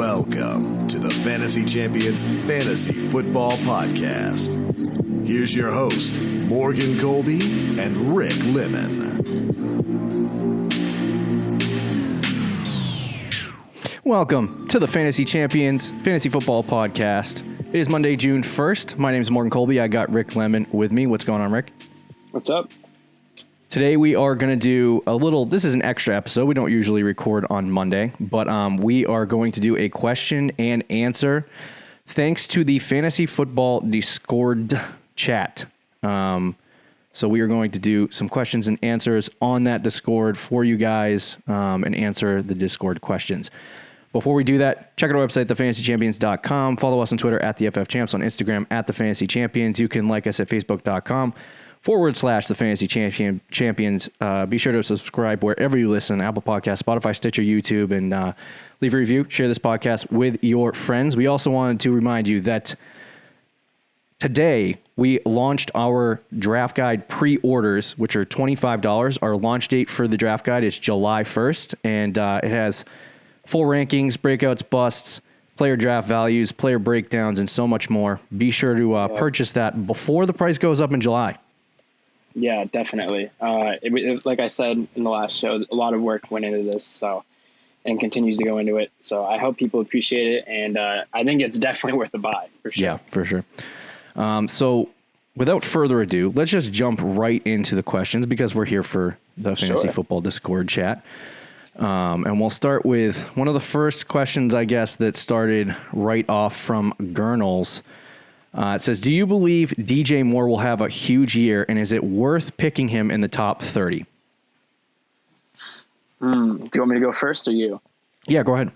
Welcome to the Fantasy Champions Fantasy Football Podcast. Here's your host, Morgan Colby and Rick Lemon. Welcome to the Fantasy Champions Fantasy Football Podcast. It is Monday, June 1st. My name is Morgan Colby. I got Rick Lemon with me. What's going on, Rick? What's up? Today we are going to do this is an extra episode. We don't usually record on Monday, but we are going to do a question and answer thanks to the Fantasy Football Discord chat. So we are going to do some questions and answers on that Discord for you guys and answer the Discord questions. Before we do that, check out our website, thefantasychampions.com. Follow us on Twitter at the FF Champs, on Instagram at the Fantasy Champions. You can like us at facebook.com/the Fantasy Champions. Be sure to subscribe wherever you listen, Apple Podcasts, Spotify, Stitcher, YouTube, and leave a review. Share this podcast with your friends. We also wanted to remind you that today we launched our draft guide pre-orders, which are $25. Our launch date for the draft guide is July 1st, and it has full rankings, breakouts, busts, player draft values, player breakdowns, and so much more. Be sure to purchase that before the price goes up in July. Yeah, definitely. Like I said in the last show, a lot of work went into this, and continues to go into it. So I hope people appreciate it, and I think it's definitely worth a buy for sure. Yeah, for sure. So without further ado, let's just jump right into the questions because we're here for the Fantasy Football Discord chat. And we'll start with one of the first questions, I guess, that started right off from Gurnals. It says, do you believe DJ Moore will have a huge year, and is it worth picking him in the top 30? Do you want me to go first or you? Yeah, go ahead.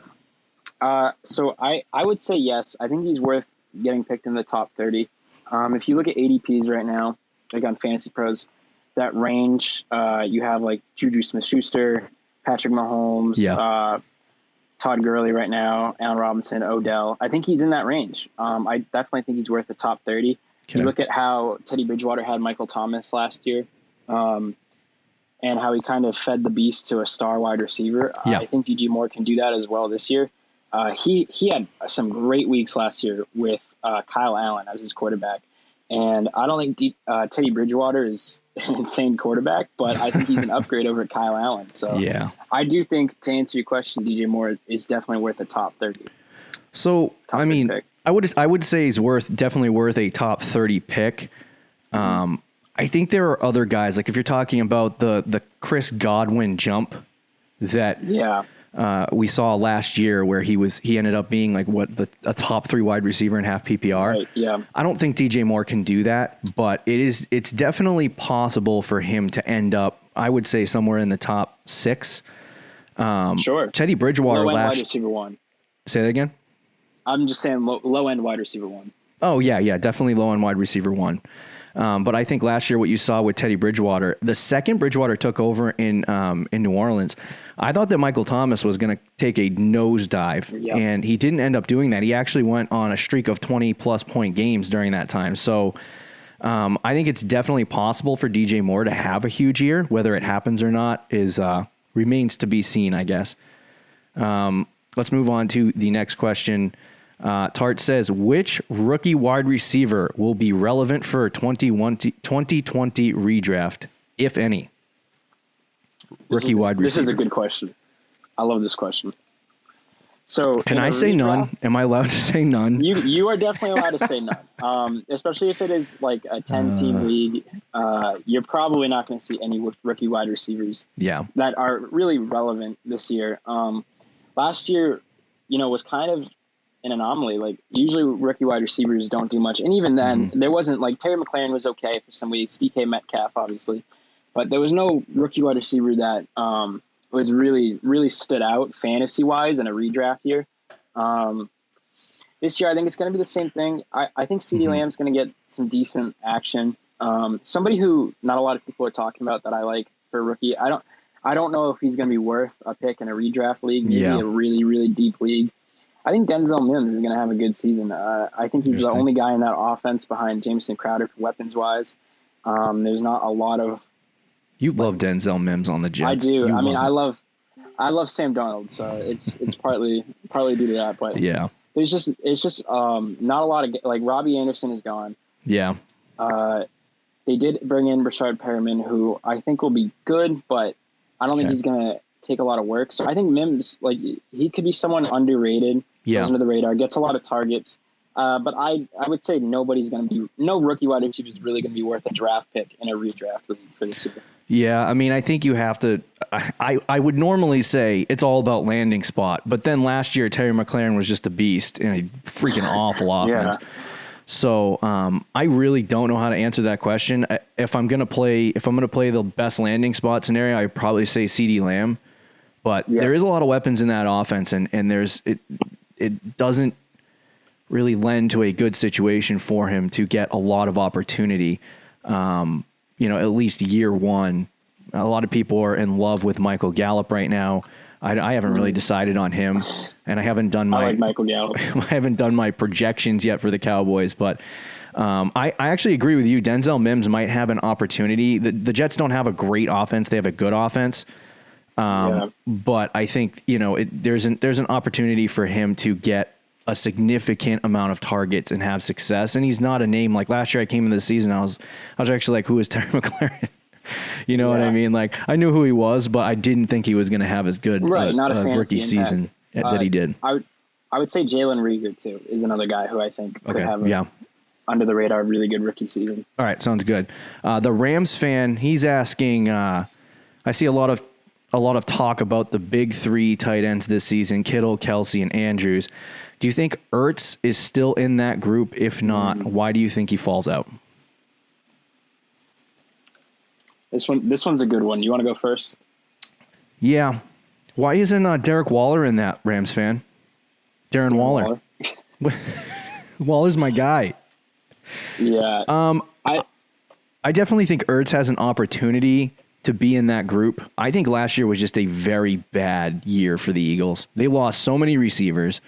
So I would say yes. I think he's worth getting picked in the top 30. If you look at ADPs right now, like on Fantasy Pros, that range, you have like Juju Smith-Schuster, Patrick Mahomes, Todd Gurley right now, Allen Robinson, Odell. I think he's in that range. I definitely think he's worth the top 30. Okay. You look at how Teddy Bridgewater had Michael Thomas last year, and how he kind of fed the beast to a star wide receiver. Yeah. I think DJ Moore can do that as well this year. He had some great weeks last year with Kyle Allen as his quarterback. And I don't think Teddy Bridgewater is an insane quarterback, but I think he's an upgrade over Kyle Allen. So yeah, I do think, to answer your question, DJ Moore is definitely worth a top 30. So, I mean, pick. I would say he's definitely worth a top 30 pick. I think there are other guys, like if you're talking about the Chris Godwin jump that we saw last year, where he ended up being like a top 3 wide receiver in half PPR. Right, yeah. I don't think DJ Moore can do that, but it's definitely possible for him to end up, I would say, somewhere in the top 6. Sure. Teddy Bridgewater wide receiver 1. Say that again? I'm just saying low end wide receiver 1. Oh yeah, definitely low end wide receiver 1. But I think last year what you saw with Teddy Bridgewater, the second Bridgewater took over in New Orleans, I thought that Michael Thomas was going to take a nosedive, and he didn't end up doing that. He actually went on a streak of 20-plus point games during that time. So I think it's definitely possible for DJ Moore to have a huge year. Whether it happens or not remains to be seen, I guess. Let's move on to the next question. Tart says, which rookie wide receiver will be relevant for 2020 redraft, if any? Wide receiver. This is a good question. I love this question. So can I say none? Am I allowed to say none? You are definitely allowed to say none. Especially if it is like a 10-team league. You're probably not going to see any rookie wide receivers that are really relevant this year. Last year, was kind of an anomaly. Like usually rookie wide receivers don't do much. And even then there wasn't, like, Terry McLaurin was okay for some weeks, DK Metcalf, obviously, but there was no rookie wide receiver that was really, really stood out fantasy wise in a redraft year. This year, I think it's going to be the same thing. I think CeeDee Lamb's going to get some decent action. Somebody who not a lot of people are talking about that I like for a rookie. I don't know if he's going to be worth a pick in a redraft league, maybe a really, really deep league. I think Denzel Mims is going to have a good season. I think he's the only guy in that offense behind Jameson Crowder for weapons-wise. There's not a lot of... You love Denzel Mims on the Jets. I do. I mean, I love I love Sam Darnold, so it's partly due to that. But Yeah. it's just not a lot of like Robbie Anderson is gone. Yeah. They did bring in Rashard Perriman, who I think will be good, but I don't think he's gonna take a lot of work. So I think Mims, like, he could be someone underrated, goes under the radar, gets a lot of targets. But I would say no rookie wide receiver is really going to be worth a draft pick in a redraft league for this year. Yeah, I mean, I think you have to. I would normally say it's all about landing spot, but then last year Terry McLaurin was just a beast and a freaking awful offense. Yeah. So I really don't know how to answer that question. If I'm gonna play the best landing spot scenario, I'd probably say CeeDee Lamb. But there is a lot of weapons in that offense, and it doesn't really lend to a good situation for him to get a lot of opportunity. At least year one. A lot of people are in love with Michael Gallup right now. I haven't really decided on him, and I haven't done I like Michael Gallup. I haven't done my projections yet for the Cowboys, but I actually agree with you. Denzel Mims might have an opportunity. The Jets don't have a great offense; they have a good offense. But I think there's an opportunity for him to get a significant amount of targets and have success. And he's not a name like last year. I came into the season, I was actually like, who is Terry McLaurin? You know what I mean? Like, I knew who he was, but I didn't think he was going to have as good not a rookie season that he did. I would say Jalen Reagor too is another guy who I think could have under the radar really good rookie season. All right, sounds good. The Rams fan, he's asking. I see a lot of talk about the big three tight ends this season: Kittle, Kelsey, and Andrews. Do you think Ertz is still in that group? If not, why do you think he falls out? This one's a good one. You want to go first? Yeah. Why isn't Derek Waller in that, Rams fan? Darren Waller. Waller's my guy. Yeah. I definitely think Ertz has an opportunity to be in that group. I think last year was just a very bad year for the Eagles. They lost so many receivers.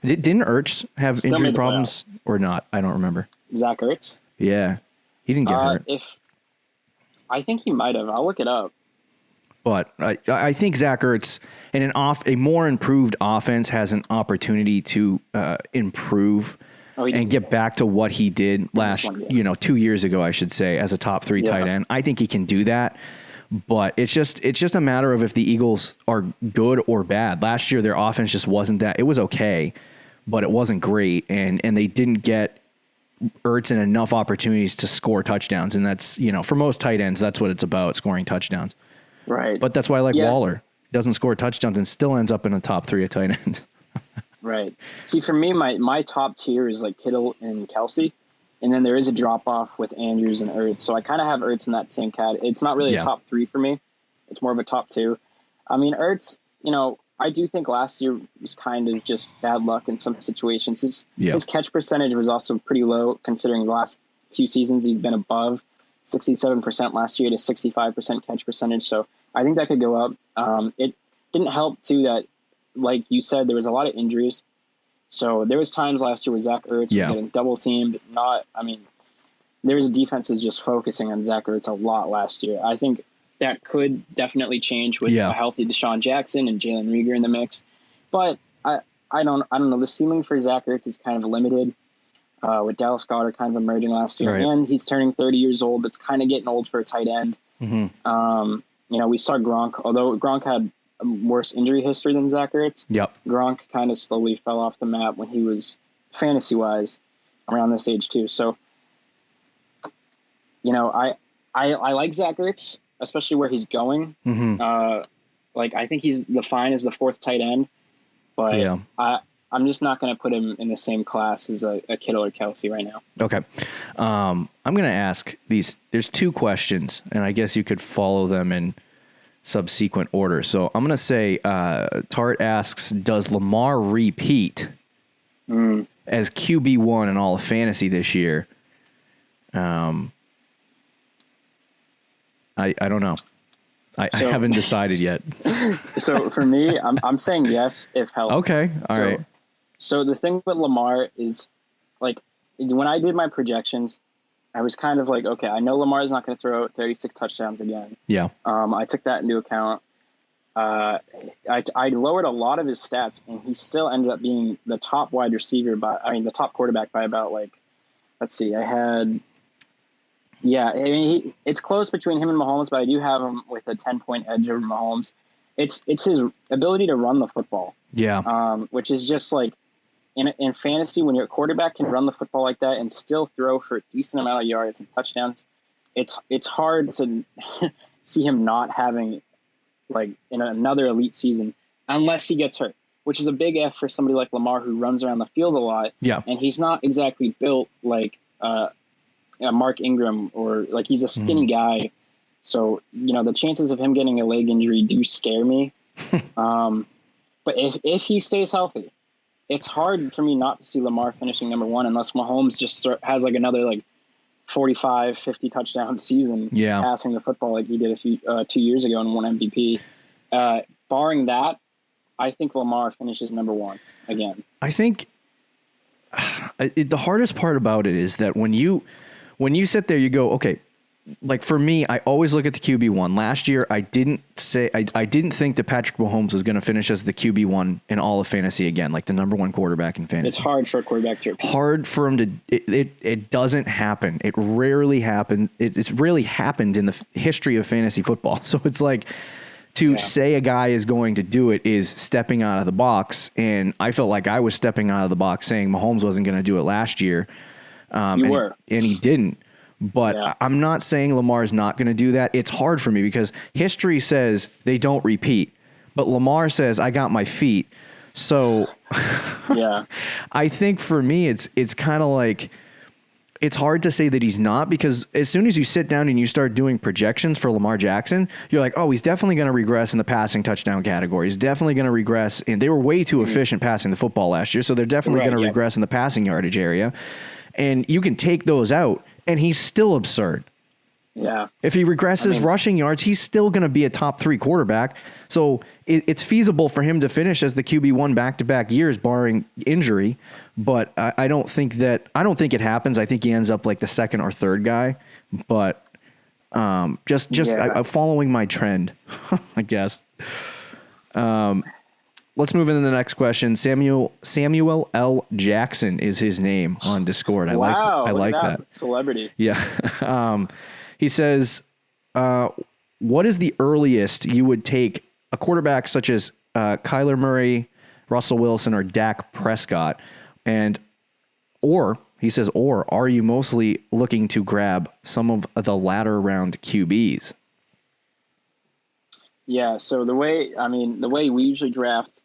Didn't Ertz have injury problems or not? I don't remember. Zach Ertz? Yeah. He didn't get hurt. I think he might have. I'll look it up. But I think Zach Ertz and a more improved offense has an opportunity to improve and get back to what he did 2 years ago, I should say, as a top 3 tight end. I think he can do that. But it's just a matter of if the Eagles are good or bad. Last year, their offense just wasn't that. It was okay, but it wasn't great, and they didn't get Ertz in enough opportunities to score touchdowns. And that's, for most tight ends, that's what it's about, scoring touchdowns. Right. But that's why I like Waller. Doesn't score touchdowns and still ends up in the top 3 of tight ends. Right. See, for me, my top tier is like Kittle and Kelsey. And then there is a drop-off with Andrews and Ertz. So I kind of have Ertz in that same category. It's not really a top 3 for me. It's more of a top 2. I mean, Ertz, I do think last year was kind of just bad luck in some situations. His catch percentage was also pretty low, considering the last few seasons he's been above 67% last year to 65% catch percentage. So I think that could go up. It didn't help, too, that, like you said, there was a lot of injuries. So there was times last year where Zach Ertz was getting double teamed. There was defenses just focusing on Zach Ertz a lot last year. I think that could definitely change with a healthy Deshaun Jackson and Jalen Reagor in the mix. But I don't know. The ceiling for Zach Ertz is kind of limited with Dallas Goedert kind of emerging last year. Right. And he's turning 30 years old. It's kind of getting old for a tight end. Mm-hmm. We saw Gronk, although Gronk had a worse injury history than Zach Ertz. Yep. Gronk kind of slowly fell off the map when he was fantasy-wise around this age too. So, I like Zach Ertz, especially where he's going. Mm-hmm. I think he's fine as the 4th tight end, but I'm just not going to put him in the same class as a Kittle or Kelsey right now. Okay. I'm going to ask these. There's 2 questions, and I guess you could follow them in subsequent order. So I'm going to say, Tart asks, does Lamar repeat as QB1 in all of fantasy this year? I don't know. I haven't decided yet. So for me, I'm saying yes if healthy. Okay. All right. So the thing with Lamar is, when I did my projections, I was kind of like, okay, I know Lamar's not going to throw 36 touchdowns again. Yeah. I took that into account. I lowered a lot of his stats, and he still ended up being the top wide receiver the top quarterback by about let's see, it's close between him and Mahomes, but I do have him with a 10-point edge over Mahomes. It's his ability to run the football. Yeah. Which is just like in fantasy, when your quarterback can run the football like that and still throw for a decent amount of yards and touchdowns, it's hard to see him not having in another elite season unless he gets hurt, which is a big F for somebody like Lamar who runs around the field a lot. Yeah. And he's not exactly built like Mark Ingram, or he's a skinny guy. So, the chances of him getting a leg injury do scare me. But if he stays healthy, it's hard for me not to see Lamar finishing number one unless Mahomes just has another 45, 50 touchdown season passing the football like he did a few 2 years ago and won MVP. Barring that, I think Lamar finishes number one again. I think the hardest part about it is that when you sit there, you go, okay, for me, I always look at the QB1. Last year, I didn't think that Patrick Mahomes was going to finish as the QB1 in all of fantasy again, the number one quarterback in fantasy. It's hard for a quarterback to repeat. Hard for him to. It doesn't happen. It rarely happened. It's really happened in the history of fantasy football. So it's say a guy is going to do it is stepping out of the box, and I felt like I was stepping out of the box saying Mahomes wasn't going to do it last year. And he didn't. But I'm not saying Lamar's not going to do that. It's hard for me because history says they don't repeat, but Lamar says I got my feet. So I think for me, it's kind of it's hard to say that he's not, because as soon as you sit down and you start doing projections for Lamar Jackson, you're like, oh, he's definitely going to regress in the passing touchdown category. He's definitely going to regress. And they were way too efficient passing the football last year. So they're definitely going to regress in the passing yardage area. And you can take those out, and he's still absurd. Yeah. If he regresses rushing yards, he's still going to be a top 3 quarterback. So it's feasible for him to finish as the QB1 back-to-back years, barring injury. But I don't think it happens. I think he ends up the second or third guy. But I'm following my trend, I guess. Let's move into the next question. Samuel L. Jackson is his name on Discord. I like that. Celebrity. Yeah. He says, what is the earliest you would take a quarterback such as Kyler Murray, Russell Wilson, or Dak Prescott? Or are you mostly looking to grab some of the latter round QBs? Yeah. So the way we usually draft,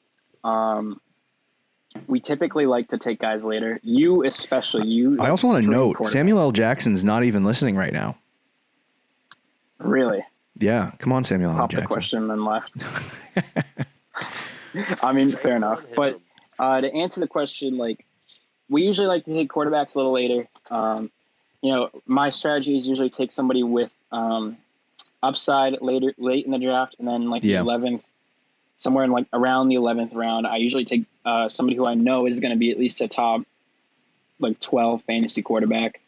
we typically like to take guys later. You especially. I also want to note Samuel L. Jackson's not even listening right now. Really? Yeah. Come on, Samuel L. Jackson. Pop the question and then left. Fair enough. But to answer the question, we usually like to take quarterbacks a little later. My strategy is usually take somebody with upside late in the draft, and then the 11th, somewhere in around the 11th round, I usually take somebody who I know is going to be at least a top 12 fantasy quarterback,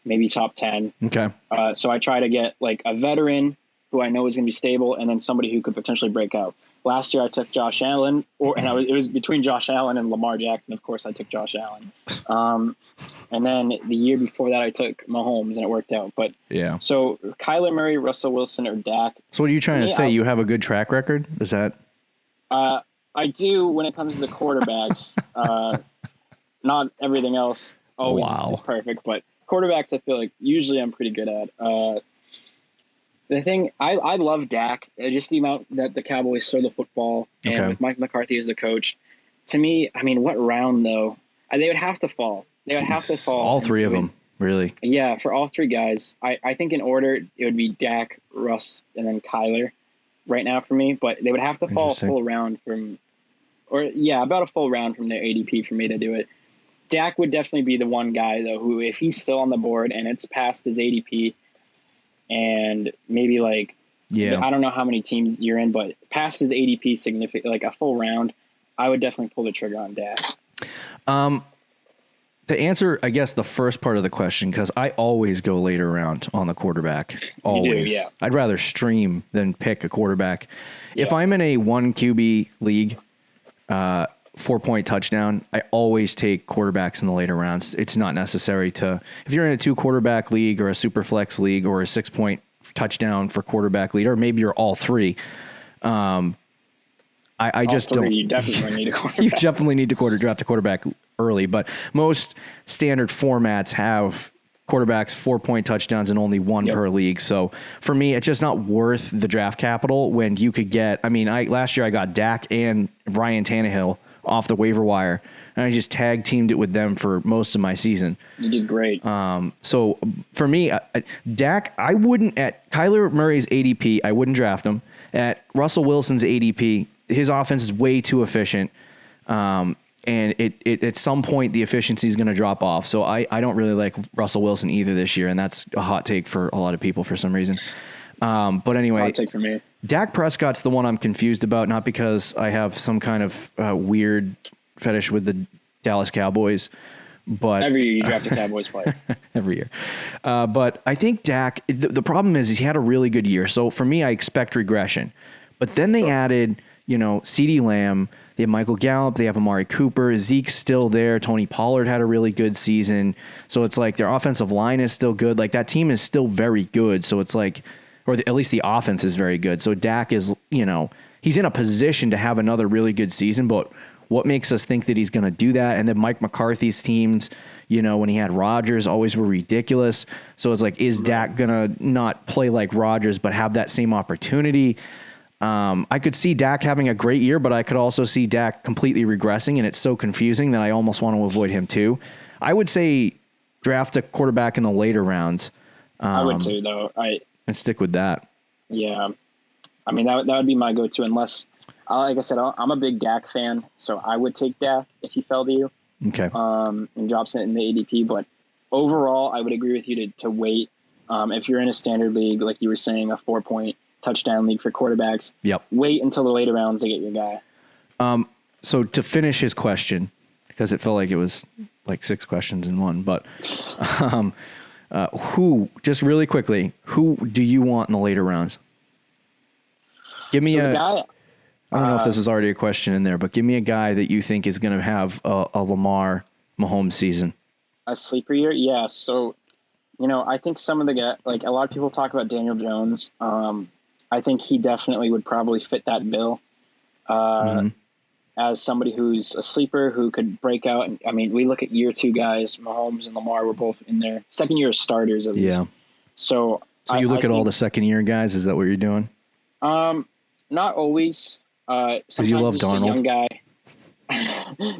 maybe top 10. Okay. So I try to get a veteran who I know is going to be stable, and then somebody who could potentially break out. Last year I took Josh Allen, it was between Josh Allen and Lamar Jackson. Of course, I took Josh Allen. And then the year before that, I took Mahomes, and it worked out. But yeah. So Kyler Murray, Russell Wilson, or Dak. So what are you trying to say? You have a good track record? Is that? I do when it comes to the quarterbacks. Not everything else always is perfect, but quarterbacks I feel like usually I'm pretty good at. The thing, I love Dak, just the amount that the Cowboys throw the football, and with Mike McCarthy as the coach. To me, what round, though? They would have to fall. They would have to fall. All three of them, really. Yeah, for all three guys. I think in order, it would be Dak, Russ, and then Kyler right now for me. But they would have to fall a full round about a full round from their ADP for me to do it. Dak would definitely be the one guy, though, who, if he's still on the board and it's past his ADP, and maybe I don't know how many teams you're in, but past his ADP significant, a full round, I would definitely pull the trigger on Dak. To answer, I guess, the first part of the question, because I always go later round on the quarterback. Always. You do, yeah. I'd rather stream than pick a quarterback. Yeah. If I'm in a 1 QB league, 4-point touchdown, I always take quarterbacks in the later rounds. It's not necessary to, if you're in a 2 quarterback league or a super flex league or a 6-point touchdown for quarterback lead, or maybe you're all 3. I just don't. You definitely need a quarterback. You definitely need to draft a quarterback early, but most standard formats have quarterbacks 4-point touchdowns and only 1 per league. So for me, it's just not worth the draft capital when you could get. I mean, last year I got Dak and Ryan Tannehill off the waiver wire, and I just tag teamed it with them for most of my season. You did great. So for me, Dak, I wouldn't at Kyler Murray's ADP, I wouldn't draft him. At Russell Wilson's ADP, his offense is way too efficient. And it at some point the efficiency is going to drop off. So I don't really like Russell Wilson either this year, and that's a hot take for a lot of people for some reason. But anyway, hot take for me. Dak Prescott's the one I'm confused about, not because I have some kind of weird fetish with the Dallas Cowboys, but every year you draft a Cowboys player. Every year. But I think Dak, the problem is he had a really good year. So for me, I expect regression. But then they added, CeeDee Lamb. They have Michael Gallup. They have Amari Cooper. Zeke's still there. Tony Pollard had a really good season. So it's like their offensive line is still good. Like that team is still very good. So it's like, at least the offense is very good. So Dak is, he's in a position to have another really good season. But what makes us think that he's going to do that? And then Mike McCarthy's teams, when he had Rodgers, always were ridiculous. So it's like, is Dak going to not play like Rodgers but have that same opportunity? I could see Dak having a great year, but I could also see Dak completely regressing, and it's so confusing that I almost want to avoid him too. I would say draft a quarterback in the later rounds. I would too, though. And stick with that. Yeah. I mean, that would be my go-to unless, like I said, I'm a big Dak fan, so I would take Dak if he fell to you. Okay. And drops it in the ADP. But overall, I would agree with you to wait. If you're in a standard league, like you were saying, a 4-point touchdown league for quarterbacks. Yep. Wait until the later rounds to get your guy. So to finish his question, because it felt like it was like 6 questions in one, but just really quickly, who do you want in the later rounds? Give me guy. I don't know if this is already a question in there, but give me a guy that you think is going to have a Lamar Mahomes season. A sleeper year? Yeah. So, I think some of the guys, like a lot of people talk about Daniel Jones. I think he definitely would probably fit that bill as somebody who's a sleeper who could break out. And I mean, we look at year 2 guys, Mahomes and Lamar were both in their second year starters. At least. So you look at all the second year guys. Is that what you're doing? Not always. Because you love Darnold. A young guy.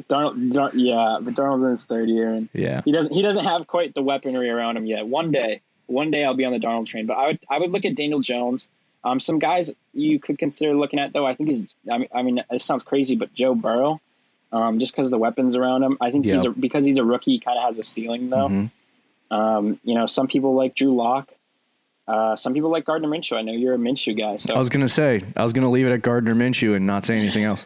Darnold, yeah, but Darnold's in his 3rd year, and he doesn't have quite the weaponry around him yet. One day I'll be on the Darnold train. But I would look at Daniel Jones. Some guys you could consider looking at, though, I think I mean, it sounds crazy, but Joe Burrow, just because of the weapons around him, I think because he's a rookie, he kind of has a ceiling, though. Mm-hmm. Some people like Drew Lock. Some people like Gardner Minshew. I know you're a Minshew guy. So I was going to leave it at Gardner Minshew and not say anything else.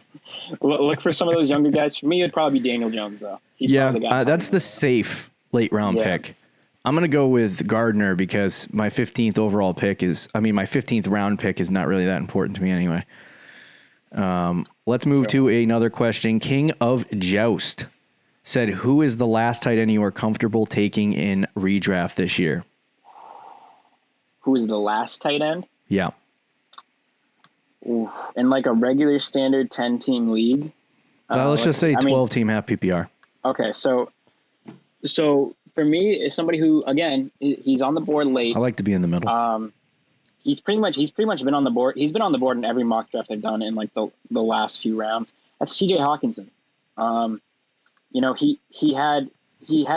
Look for some of those younger guys. For me, it'd probably be Daniel Jones, though. He's the guy that's the safe late round pick. I'm going to go with Gardner because my 15th overall pick my 15th round pick is not really that important to me anyway. Let's move to another question. King of Joust said, who is the last tight end you are comfortable taking in redraft this year? Who is the last tight end? Yeah. Oof. In like a regular standard 10-team league? Let's just say 12-team half PPR. Okay, so for me, is somebody who, again, he's on the board late. I like to be in the middle. He's pretty much been on the board. He's been on the board in every mock draft I've done in like the last few rounds. That's TJ Hawkinson. He had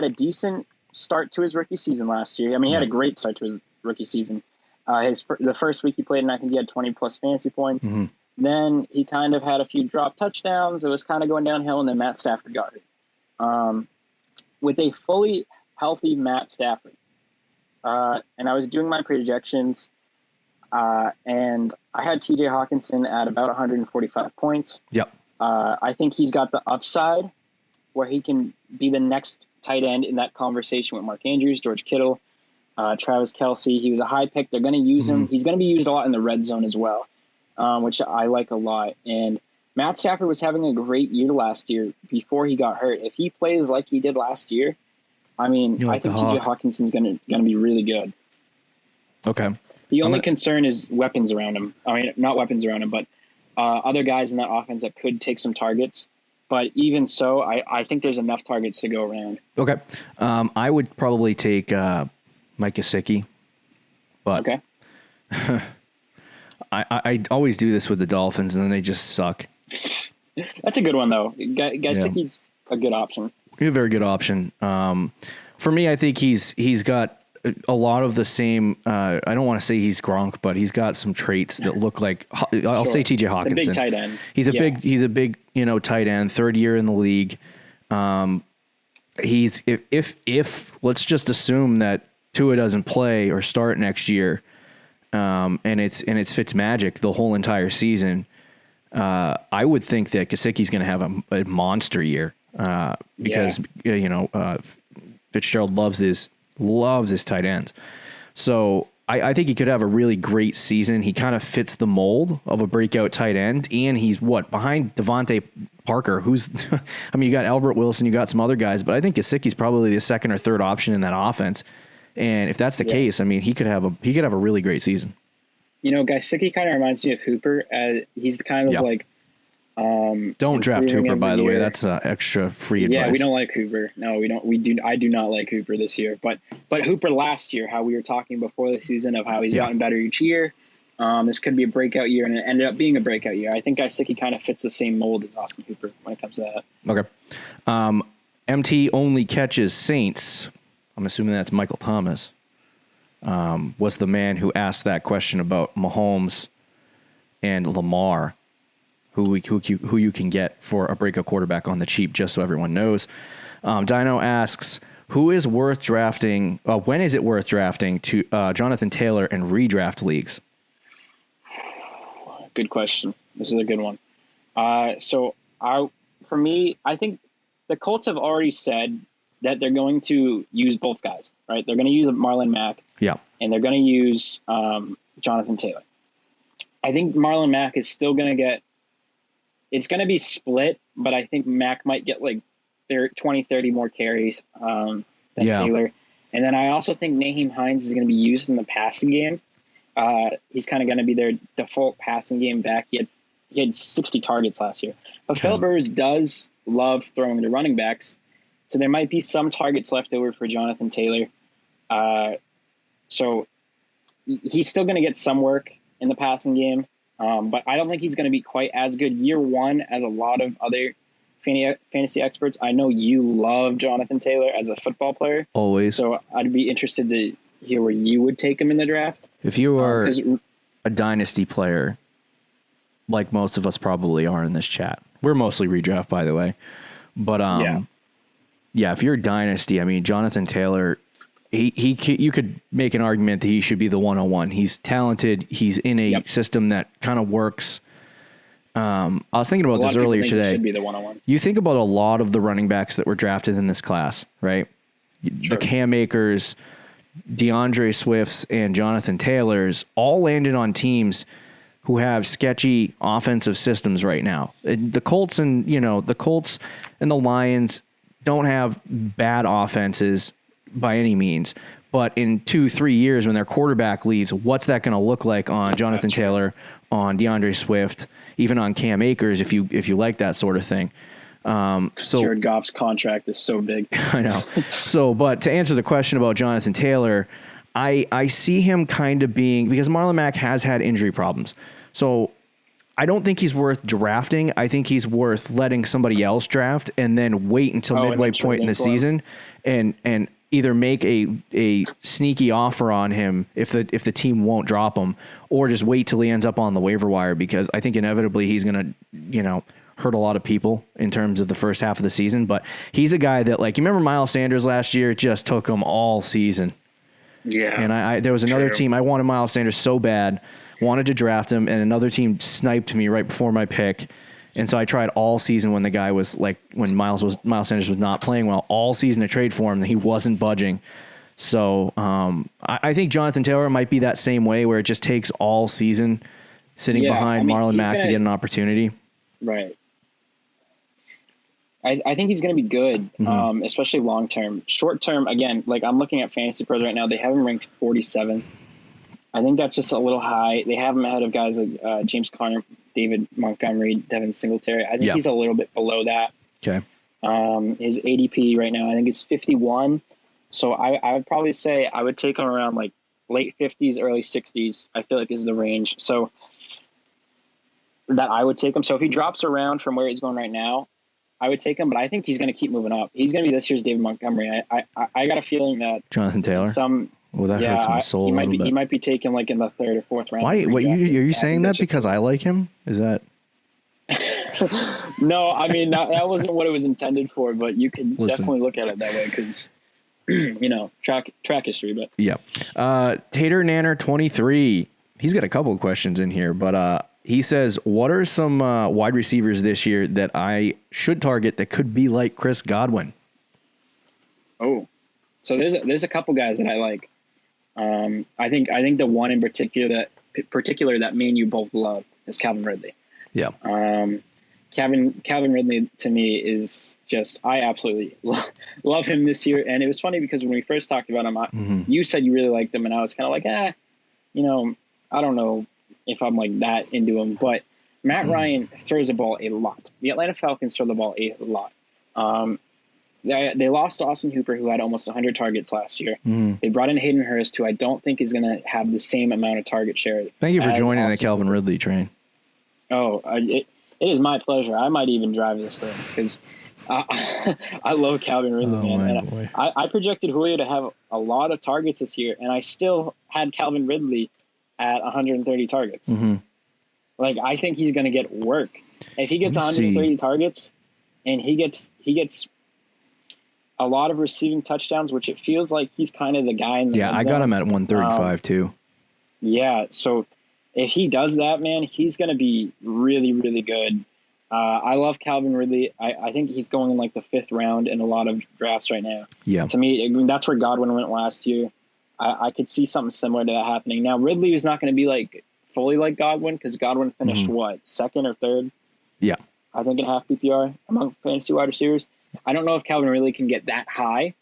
a decent start to his rookie season last year. I mean, he had a great start to his rookie season. The first week he played, and I think he had 20+ fantasy points. Mm-hmm. Then he kind of had a few drop touchdowns. It was kind of going downhill, and then Matt Stafford got hurt. With a fully healthy Matt Stafford, and I was doing my projections, and I had TJ Hawkinson at about 145 points. Yep. I think he's got the upside where he can be the next tight end in that conversation with Mark Andrews, George Kittle, Travis Kelce. He was a high pick. They're going to use him. He's going to be used a lot in the red zone as well, which I like a lot. And Matt Stafford was having a great year last year before he got hurt. If he plays like he did last year, I mean, I think TJ Hawkinson's going to be really good. Okay. The only concern is weapons around him. I mean, not weapons around him, but other guys in that offense that could take some targets. But even so, I think there's enough targets to go around. Okay. I would probably take Mike Gesicki. But okay. I always do this with the Dolphins, and then they just suck. That's a good one, though. Gesicki's a good option. He's a very good option. For me, I think he's got a lot of the same. I don't want to say he's Gronk, but he's got some traits that look like. I'll say TJ Hawkinson. The big tight end. He's a big tight end. Third year in the league. He's if let's just assume that Tua doesn't play or start next year, and it's Fitzmagic the whole entire season. I would think that Gesicki's going to have a monster year because Fitzgerald loves his tight ends. So I think he could have a really great season. He kind of fits the mold of a breakout tight end, and he's behind Devontae Parker, who's, I mean, you got Albert Wilson, you got some other guys, but I think Gesicki's probably the second or third option in that offense. And if that's the case, I mean, he could have a really great season. Gesicki kind of reminds me of Hooper. He's the kind of like. Don't draft Hooper, by the way. That's extra free advice. Yeah, we don't like Hooper. No, we don't. I do not like Hooper this year. But Hooper last year, how we were talking before the season of how he's gotten better each year. This could be a breakout year, and it ended up being a breakout year. I think Gesicki kind of fits the same mold as Austin Hooper when it comes to that. Okay. MT only catches Saints. I'm assuming that's Michael Thomas. Was the man who asked that question about Mahomes and Lamar, who you can get for a breakout quarterback on the cheap, just so everyone knows. Dino asks, who is worth drafting? When is it worth drafting to Jonathan Taylor in redraft leagues? Good question. This is a good one. For me, I think the Colts have already said that they're going to use both guys, right? They're going to use Marlon Mack. Yeah. And they're going to use Jonathan Taylor. I think Marlon Mack is still going to get, it's going to be split, but I think Mack might get like 20, 30 more carries than Taylor. And then I also think Nyheim Hines is going to be used in the passing game. He's kind of going to be their default passing game back. He had 60 targets last year. But Philip Rivers does love throwing to running backs, so there might be some targets left over for Jonathan Taylor. So he's still going to get some work in the passing game. But I don't think he's going to be quite as good year one as a lot of other fantasy experts. I know you love Jonathan Taylor as a football player. Always. So I'd be interested to hear where you would take him in the draft. If you are a dynasty player, like most of us probably are in this chat, we're mostly redraft, by the way. But if you're a dynasty, I mean, Jonathan Taylor, you could make an argument that he should be the 101. He's talented. He's in a system that kind of works. I was thinking about this earlier today. He should be the 101. You think about a lot of the running backs that were drafted in this class, right? Sure. The Cam Akers, DeAndre Swifts, and Jonathan Taylors all landed on teams who have sketchy offensive systems right now. The Colts and the Lions don't have bad offenses by any means, but in 2-3 years when their quarterback leaves, what's that going to look like on Jonathan Taylor, on DeAndre Swift, even on Cam Akers, if you like that sort of thing? So Jared Goff's contract is so big. I know. But to answer the question about Jonathan Taylor, I see him kind of being, because Marlon Mack has had injury problems. So I don't think he's worth drafting. I think he's worth letting somebody else draft and then wait until midway point in the season and either make a sneaky offer on him if the team won't drop him, or just wait till he ends up on the waiver wire, because I think inevitably he's going to, hurt a lot of people in terms of the first half of the season. But he's a guy that, like, you remember Miles Sanders last year? It just took him all season. Yeah. And there was another team, I wanted Miles Sanders so bad, wanted to draft him, and another team sniped me right before my pick. And so I tried all season when the guy was like, when Miles Sanders was not playing well, all season to trade for him, and he wasn't budging. So I think Jonathan Taylor might be that same way, where it just takes all season sitting behind Marlon Mack to get an opportunity. Right. I think he's going to be good, especially long term. Short term, again, like I'm looking at Fantasy Pros right now. They have him ranked 47. I think that's just a little high. They have him ahead of guys like James Conner, David Montgomery, Devin Singletary. I think he's a little bit below that. Okay. His ADP right now, I think is 51. So I would probably say I would take him around like late 50s, early 60s. I feel like is the range. So that I would take him. So if he drops around from where he's going right now, I would take him, but I think he's going to keep moving up. He's going to be this year's David Montgomery. I got a feeling that Jonathan Taylor. That hurts my soul. He might be taken like in the 3rd or 4th round. Why? What are you saying that because I like him? Is that? No, I mean that wasn't what it was intended for. But you can definitely look at it that way because track history. But yeah, Tater Nanner 23. He's got a couple of questions in here, but he says, what are some wide receivers this year that I should target that could be like Chris Godwin? Oh, so there's a couple guys that I like. I think the one in particular that me and you both love is Calvin Ridley. Yeah. Calvin Ridley to me is just, I absolutely love him this year. And it was funny because when we first talked about him, you said you really liked him, and I was kind of like, I don't know if I'm like that into him, but Matt Ryan throws the ball a lot. The Atlanta Falcons throw the ball a lot. They lost to Austin Hooper, who had almost 100 targets last year. They brought in Hayden Hurst, who I don't think is going to have the same amount of target share. Thank you for joining the Calvin Ridley train. Oh, it is my pleasure. I might even drive this thing because I love Calvin Ridley, man. And I projected Julio to have a lot of targets this year, and I still had Calvin Ridley at 130 targets. Like, I think he's going to get work. If he gets 130 targets and he gets a lot of receiving touchdowns, which it feels like he's kind of the guy in the I got him at 135 too. Yeah, so if he does that, man, he's going to be really, really good. I love Calvin Ridley. I think he's going in like the 5th round in a lot of drafts right now. Yeah. To me, I mean, that's where Godwin went last year. I could see something similar to that happening. Now, Ridley is not going to be like fully like Godwin because Godwin finished 2nd or 3rd? Yeah. I think in half PPR among fantasy wide receivers. I don't know if Calvin Ridley can get that high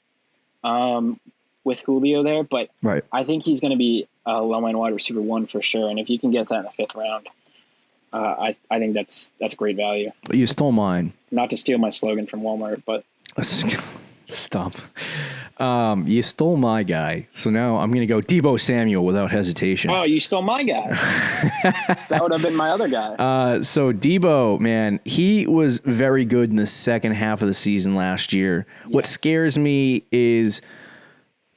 with Julio there, but I think he's going to be a low-end wide receiver 1 for sure. And if you can get that in the 5th round, I think that's great value. But you stole mine. Not to steal my slogan from Walmart, but stop. You stole my guy, so now I'm going to go Deebo Samuel without hesitation. Oh, you stole my guy. That would have been my other guy. So Deebo, man, he was very good in the second half of the season last year. Yeah. What scares me is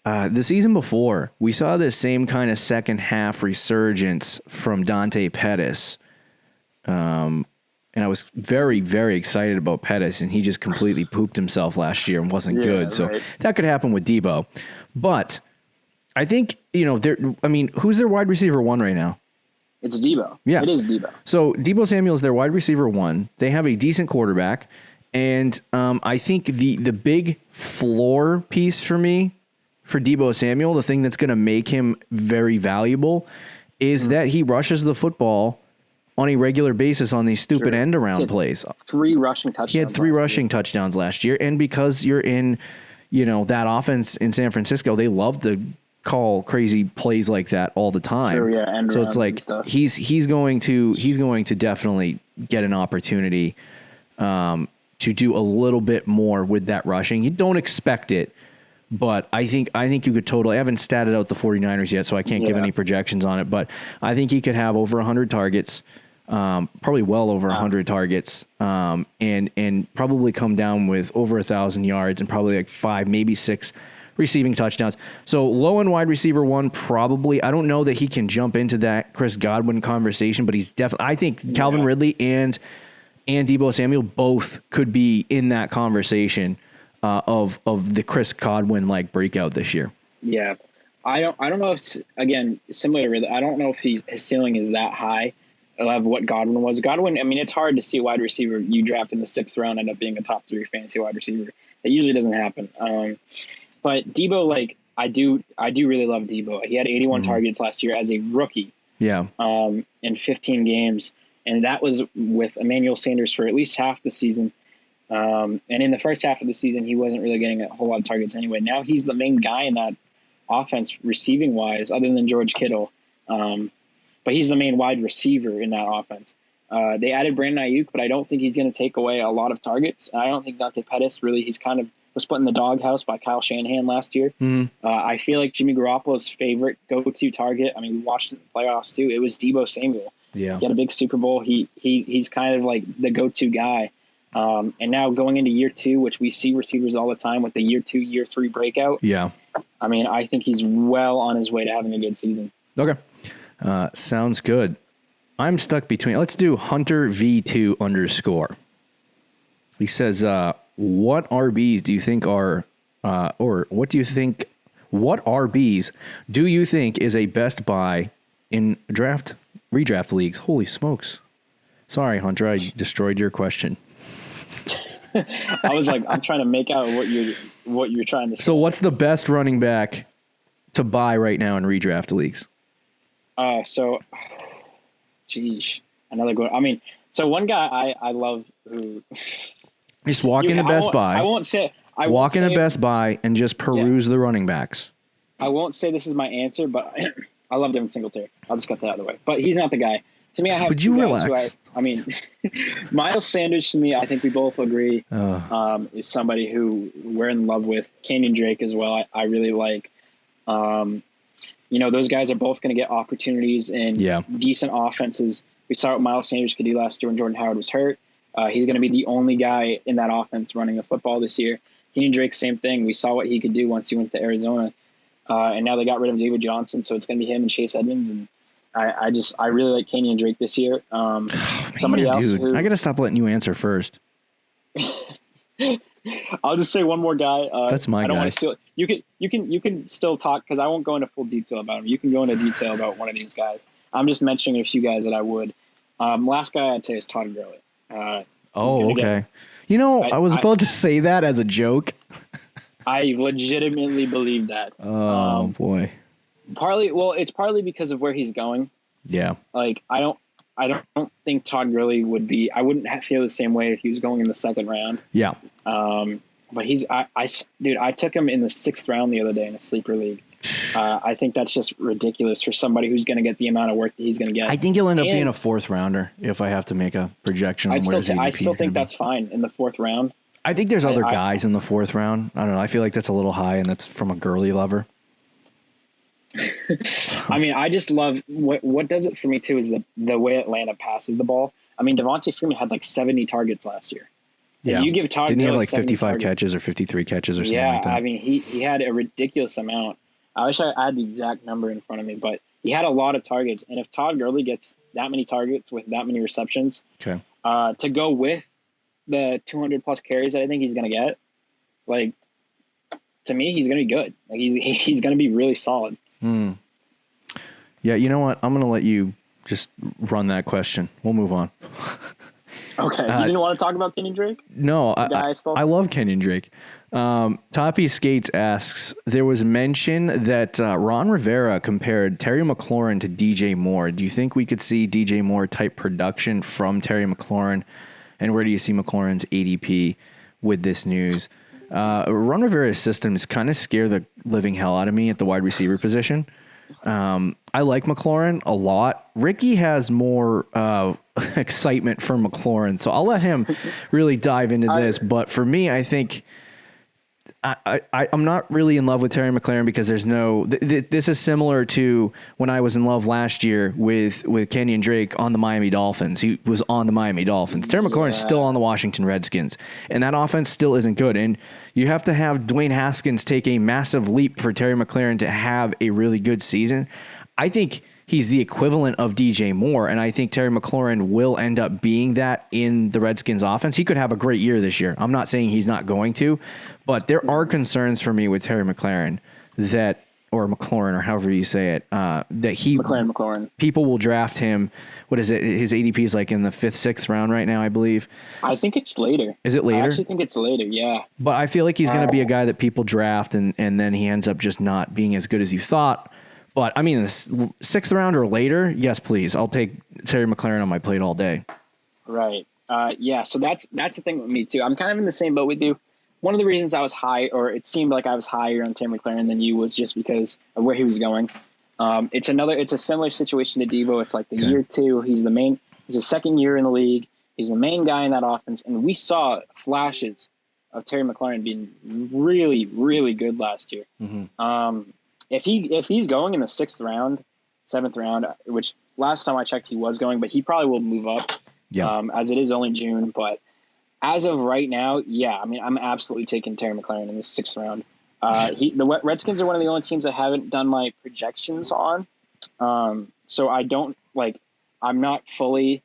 the season before, we saw this same kind of second half resurgence from Dante Pettis. And I was very, very excited about Pettis, and he just completely pooped himself last year and wasn't good. So that could happen with Deebo. But I think, who's their wide receiver 1 right now? It's Deebo. Yeah. It is Deebo. So Deebo Samuel is their wide receiver 1. They have a decent quarterback. And I think the big floor piece for me, for Deebo Samuel, the thing that's going to make him very valuable is that he rushes the football on a regular basis on these stupid end around plays. 3 rushing touchdowns. He had 3 rushing touchdowns last year. And because you're in, that offense in San Francisco, they love to call crazy plays like that all the time. Sure, yeah, end so it's like he's going to definitely get an opportunity to do a little bit more with that rushing. You don't expect it, but I think you could totally. I haven't statted out the 49ers yet, so I can't give any projections on it. But I think he could have over 100 targets. Probably well over 100 targets, and probably come down with over 1,000 yards and probably like 5, maybe 6 receiving touchdowns. So low end wide receiver 1, probably. I don't know that he can jump into that Chris Godwin conversation, but he's definitely. I think Calvin Ridley and Deebo Samuel both could be in that conversation of the Chris Godwin like breakout this year. Yeah, I don't know if, again, similar to Ridley, I don't know if his ceiling is that high. of what Godwin was. Godwin, I mean, it's hard to see a wide receiver you draft in the 6th round end up being a top 3 fantasy wide receiver. That usually doesn't happen. But Debo, like, I do really love Debo. He had 81 targets last year as a rookie. Yeah. In 15 games. And that was with Emmanuel Sanders for at least half the season. And in the first half of the season, he wasn't really getting a whole lot of targets anyway. Now he's the main guy in that offense receiving wise, other than George Kittle. But he's the main wide receiver in that offense. They added Brandon Ayuk, but I don't think he's going to take away a lot of targets. I don't think Dante Pettis really, he's kind of was put in the doghouse by Kyle Shanahan last year. I feel like Jimmy Garoppolo's favorite go-to target, I mean, we watched it in the playoffs too, it was Deebo Samuel. Yeah. He had a big Super Bowl. He's kind of like the go-to guy. And now going into year 2, which we see receivers all the time with the year 2, year 3 breakout. Yeah. I mean, I think he's well on his way to having a good season. Okay. Sounds good. I'm stuck between, let's do Hunter V2 _. He says, what RBs do you think are, or what RBs do you think is a best buy in redraft leagues? Holy smokes. Sorry, Hunter, I destroyed your question. I was like, I'm trying to make out what you're trying to say. So what's the best running back to buy right now in redraft leagues? Another good. I mean, so one guy I love who just walk into Best Buy. Walk into Best Buy and just peruse the running backs. I won't say this is my answer, but I love Devin Singletary. I'll just get that out of the way. But he's not the guy. To me, I have. Would you relax? I mean, Miles Sanders. To me, I think we both agree is somebody who we're in love with. Kenyon Drake as well. I really like. Those guys are both going to get opportunities in decent offenses. We saw what Miles Sanders could do last year when Jordan Howard was hurt. He's going to be the only guy in that offense running the football this year. Kenyon Drake, same thing. We saw what he could do once he went to Arizona. And now they got rid of David Johnson, so it's going to be him and Chase Edmonds. And I really like Kenyon Drake this year. Somebody else. Dude, I got to stop letting you answer first. I'll just say one more guy. That's my guy. I don't want to steal it. You can still talk because I won't go into full detail about him. You can go into detail about one of these guys. I'm just mentioning a few guys that I would. Last guy I'd say is Todd Gurley. Okay. I was about to say that as a joke. I legitimately believe that. Oh boy. It's partly because of where he's going. Yeah. Like I don't think Todd Gurley would be. I wouldn't feel the same way if he was going in the 2nd round. Yeah. But I took him in the 6th round the other day in a sleeper league. I think that's just ridiculous for somebody who's going to get the amount of work that he's going to get. I think he'll end up being a 4th rounder if I have to make a projection. I still think that's fine in the 4th round. I think there's other guys in the 4th round. I don't know. I feel like that's a little high, and that's from a Gurley lover. I mean, I just love what does it for me too is the way Atlanta passes the ball. I mean, Devontae Freeman had like 70 targets last year. Yeah, you give Todd didn't he have Gurley like 55 targets, catches or 53 catches or something like that? Yeah, I mean, he had a ridiculous amount. I wish I had the exact number in front of me, but he had a lot of targets. And if Todd Gurley gets that many targets with that many receptions, to go with the 200 plus carries that I think he's going to get, like, to me, he's going to be good. Like he's going to be really solid. Yeah, you know what? I'm going to let you just run that question. We'll move on. Okay. You didn't want to talk about Kenyon Drake? No, I love Kenyon Drake. Toppy Skates asks, there was mention that Ron Rivera compared Terry McLaurin to DJ Moore. Do you think we could see DJ Moore type production from Terry McLaurin? And where do you see McLaurin's ADP with this news? Ron Rivera's systems kind of scare the living hell out of me at the wide receiver position. I like McLaurin a lot. Ricky has more excitement for McLaurin, so I'll let him really dive into this. But for me, I think I'm not really in love with Terry McLaurin because there's no. This is similar to when I was in love last year with Kenyon Drake on the Miami Dolphins. He was on the Miami Dolphins. Terry McLaurin's still on the Washington Redskins, and that offense still isn't good. And you have to have Dwayne Haskins take a massive leap for Terry McLaurin to have a really good season. I think he's the equivalent of DJ Moore, and I think Terry McLaurin will end up being that in the Redskins offense. He could have a great year this year. I'm not saying he's not going to, but there are concerns for me with Terry McLaurin that or McLaurin, or however you say it, that McLaurin. people will draft him. What is it? His ADP is like in the 5th, 6th round right now, I believe. I think it's later. Is it later? I actually think it's later, yeah. But I feel like he's going to be a guy that people draft and then he ends up just not being as good as you thought. But I mean, in the 6th round or later, yes, please. I'll take Terry McLaurin on my plate all day. Right. Yeah. So that's the thing with me too. I'm kind of in the same boat with you. One of the reasons I was high, or it seemed like I was higher on Terry McLaurin than you, was just because of where he was going. It's a similar situation to Deebo. It's like the year 2. He's his second year in the league. He's the main guy in that offense. And we saw flashes of Terry McLaurin being really, really good last year. Mm-hmm. If he's going in the 6th round, 7th round, which last time I checked he was going, but he probably will move up as it is only June. But as of right now, yeah, I mean, I'm absolutely taking Terry McLaurin in the 6th round. The Redskins are one of the only teams I haven't done my projections on. So I'm not fully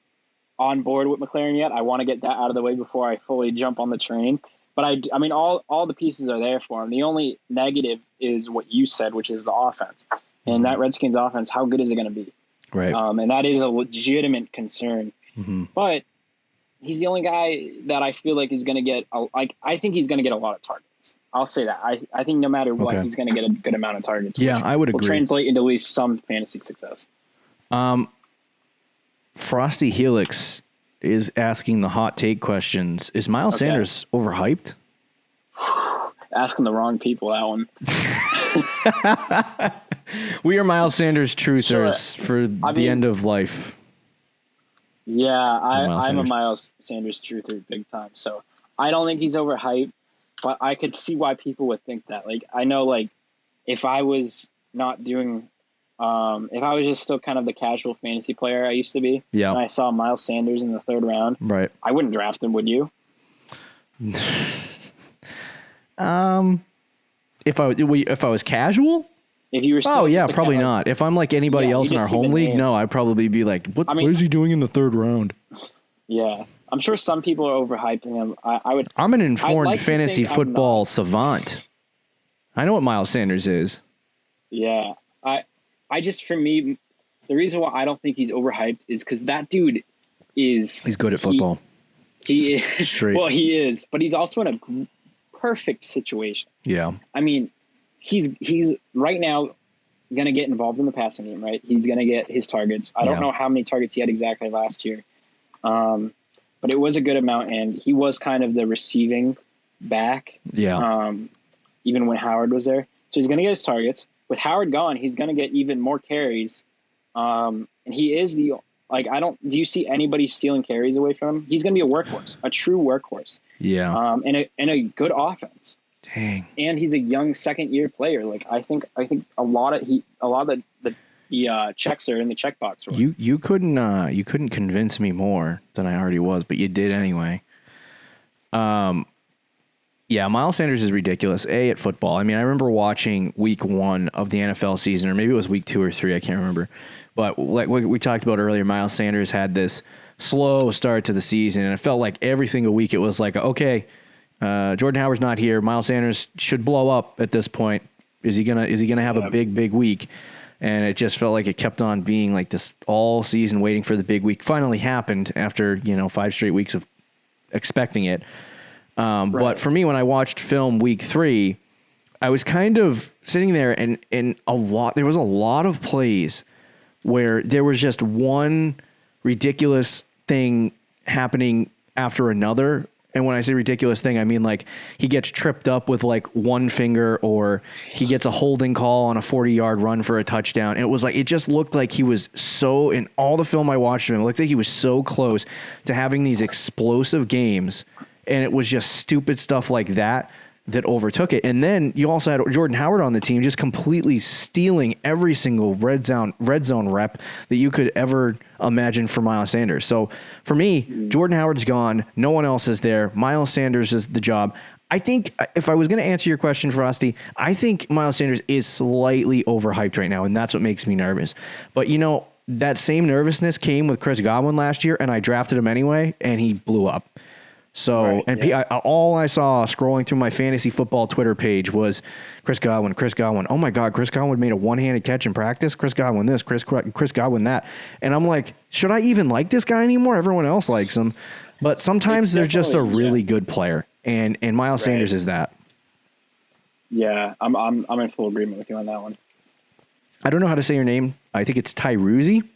on board with McLaurin yet. I want to get that out of the way before I fully jump on the train. But I mean, all the pieces are there for him. The only negative is what you said, which is the offense. And that Redskins offense, how good is it going to be? Right. And that is a legitimate concern. Mm-hmm. But he's the only guy that I feel like is going to get I think he's going to get a lot of targets. I'll say that. I think no matter what, he's going to get a good amount of targets. Yeah, I would agree. Will translate into at least some fantasy success. Frosty Helix is asking the hot take questions. Is Miles Sanders overhyped? Asking the wrong people, that one. We are Miles Sanders truthers for the end of life. Yeah, I'm a Miles Sanders truther big time. So I don't think he's overhyped, but I could see why people would think that. Like, I know, like, if I was not doing, if I was just still kind of the casual fantasy player I used to be, and I saw Miles Sanders in the 3rd round, right? I wouldn't draft him, would you? If I was casual. If you were still probably not. If I'm like anybody else in our home league, no, I'd probably be like, what is he doing in the 3rd round? Yeah. I'm sure some people are overhyping him. I'm an informed fantasy football savant. I know what Miles Sanders is. Yeah. I just, for me, the reason why I don't think he's overhyped is because that dude he's good at football. He is. Straight. Well, he is, but he's also in a perfect situation. Yeah. I mean, he's right now going to get involved in the passing game, right? He's going to get his targets. I don't know how many targets he had exactly last year. But it was a good amount, and he was kind of the receiving back. Yeah. Even when Howard was there. So he's going to get his targets. With Howard gone, he's going to get even more carries. And he is do you see anybody stealing carries away from him? He's going to be a workhorse, a true workhorse. Yeah. And a good offense. Dang. And he's a young 2nd-year player. Like, I think a lot of the checks are in the checkbox. You couldn't convince me more than I already was, but you did anyway. Yeah, Miles Sanders is ridiculous. At football. I mean, I remember watching week 1 of the NFL season, or maybe it was week 2 or 3. I can't remember. But like we talked about earlier, Miles Sanders had this slow start to the season, and it felt like every single week it was like, okay, Jordan Howard's not here. Miles Sanders should blow up at this point. Is he gonna have a big week? And it just felt like it kept on being like this all season, waiting for the big week. Finally happened after 5 straight weeks of expecting it. But for me, when I watched film week 3, I was kind of sitting there and there was a lot of plays where there was just one ridiculous thing happening after another. And when I say ridiculous thing, I mean like he gets tripped up with like one finger, or he gets a holding call on a 40-yard run for a touchdown. And it was like, it just looked like he was so, in all the film I watched of him, it looked like he was so close to having these explosive games. And it was just stupid stuff like that overtook it. And then you also had Jordan Howard on the team, just completely stealing every single red zone rep that you could ever imagine for Miles Sanders. So for me, Jordan Howard's gone. No one else is there. Miles Sanders is the job. I think if I was going to answer your question, Frosty, I think Miles Sanders is slightly overhyped right now, and that's what makes me nervous. But, that same nervousness came with Chris Godwin last year, and I drafted him anyway, and he blew up. So, Right, and yeah. all I saw scrolling through my fantasy football Twitter page was Chris Godwin. Oh my God, Chris Godwin made a one-handed catch in practice. Chris Godwin this, Chris Godwin that. And I'm like, should I even like this guy anymore? Everyone else likes him. But sometimes It's they're just a definitely- really good player. And Miles Sanders is that. Yeah, I'm in full agreement with you on that one. I don't know how to say your name. I think it's Tyruzi.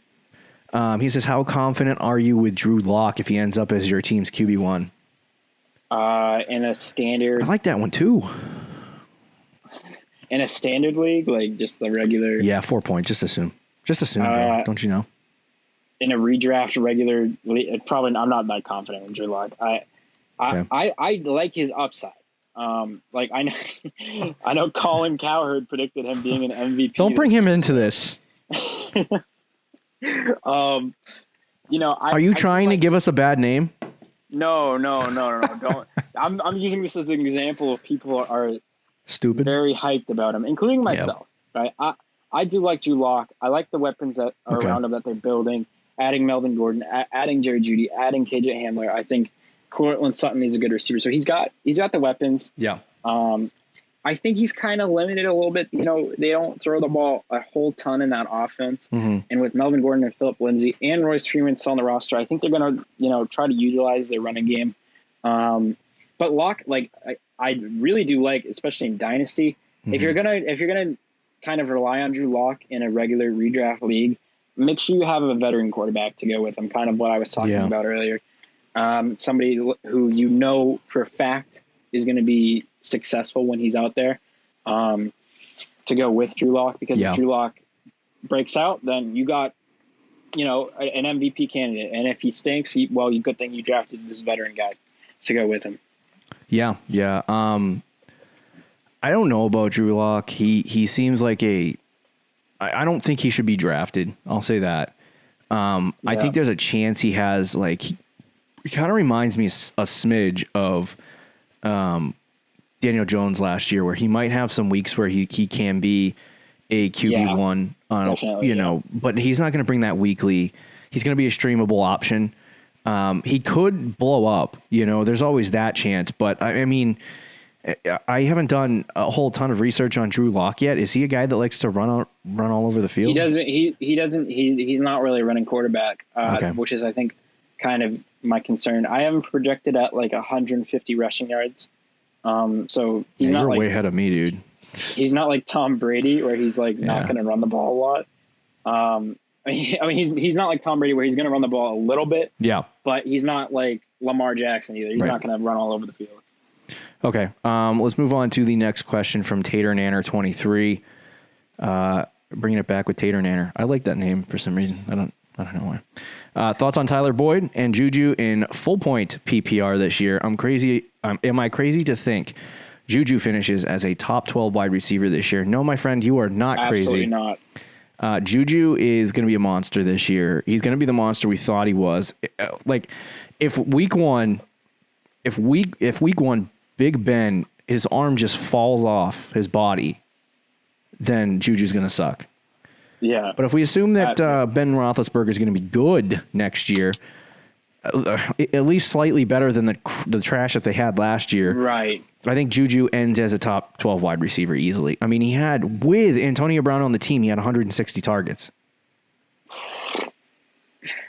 He says, how confident are you with Drew Lock if he ends up as your team's QB1? In a standard I like that one too. league, like just the regular. Yeah, 4 point. Just assume, bro. Don't you know? In a redraft regular, probably I'm not that confident in Drew Lock. I like his upside. Like I know, I know Colin Cowherd predicted him being an MVP. Don't bring him into this. You know, Are you trying to give us a bad name? No. Don't. I'm using this as an example of people are Stupid. very hyped about him, including myself. Right? I do like Drew Lock. I like the weapons that are around him that they're building. Adding Melvin Gordon, adding Jerry Jeudy, adding KJ Hamler. I think Cortland Sutton is a good receiver. So he's got the weapons. Yeah. I think he's kind of limited a little bit. You know, they don't throw the ball a whole ton in that offense. Mm-hmm. And with Melvin Gordon and Phillip Lindsay and Royce Freeman still on the roster, I think they're going to, try to utilize their running game. But Locke, like I really do like, especially in Dynasty, Mm-hmm. if you're gonna kind of rely on Drew Lock in a regular redraft league, make sure you have a veteran quarterback to go with him. Kind of what I was talking about earlier. Somebody who for a fact is going to be successful when he's out there, to go with Drew Lock, because if Drew Lock breaks out, then you got, an MVP candidate. And if he stinks, good thing you drafted this veteran guy to go with him. Yeah. I don't know about Drew Lock. He seems like I don't think he should be drafted. I'll say that. I think there's a chance he has, like, he kind of reminds me a smidge of Daniel Jones last year, where he might have some weeks where he can be a QB1 but he's not going to bring that weekly. He's going to be a streamable option. He could blow up, there's always that chance, but I mean, I haven't done a whole ton of research on Drew Lock yet. Is he a guy that likes to run all over the field? He doesn't, he's not really a running quarterback, which is, I think, kind of my concern. I have him projected at like 150 rushing yards. So he's not you're like way ahead of me, dude. He's not like Tom Brady where he's like not going to run the ball a lot. I mean, he's not like Tom Brady where he's going to run the ball a little bit. Yeah. But he's not like Lamar Jackson either. He's not going to run all over the field. Okay. Let's move on to the next question from Tater Nanner 23. Bringing it back with Tater Nanner. I like that name for some reason. I don't know why. Thoughts on Tyler Boyd and Juju in full point PPR this year? Am I crazy to think Juju finishes as a top 12 wide receiver this year? No, my friend, you are not crazy. Absolutely not. Juju is going to be a monster this year. He's going to be the monster we thought he was. Like, if week one, Big Ben, his arm just falls off his body, then Juju's going to suck. Yeah. But if we assume that Ben Roethlisberger is going to be good next year, at least slightly better than the trash that they had last year, right? I think Juju ends as a top 12 wide receiver easily. I mean, he had, with Antonio Brown on the team, he had 160 targets.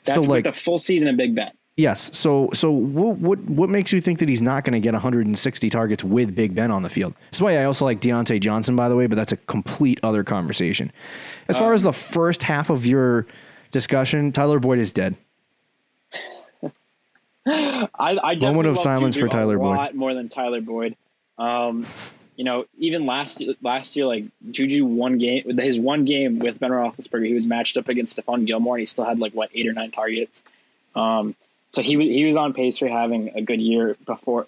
That's with the full season of Big Ben. Yes. So what makes you think that he's not going to get 160 targets with Big Ben on the field? That's why I also like Deontay Johnson, by the way, but that's a complete other conversation. As far as the first half of your discussion, Tyler Boyd is dead. I definitely moment of love silence Juju for Tyler Boyd. A lot more than Tyler Boyd. Even last year, like Juju his one game with Ben Roethlisberger, he was matched up against Stephon Gilmore, and he still had 8 or 9 targets. So he was on pace for having a good year before.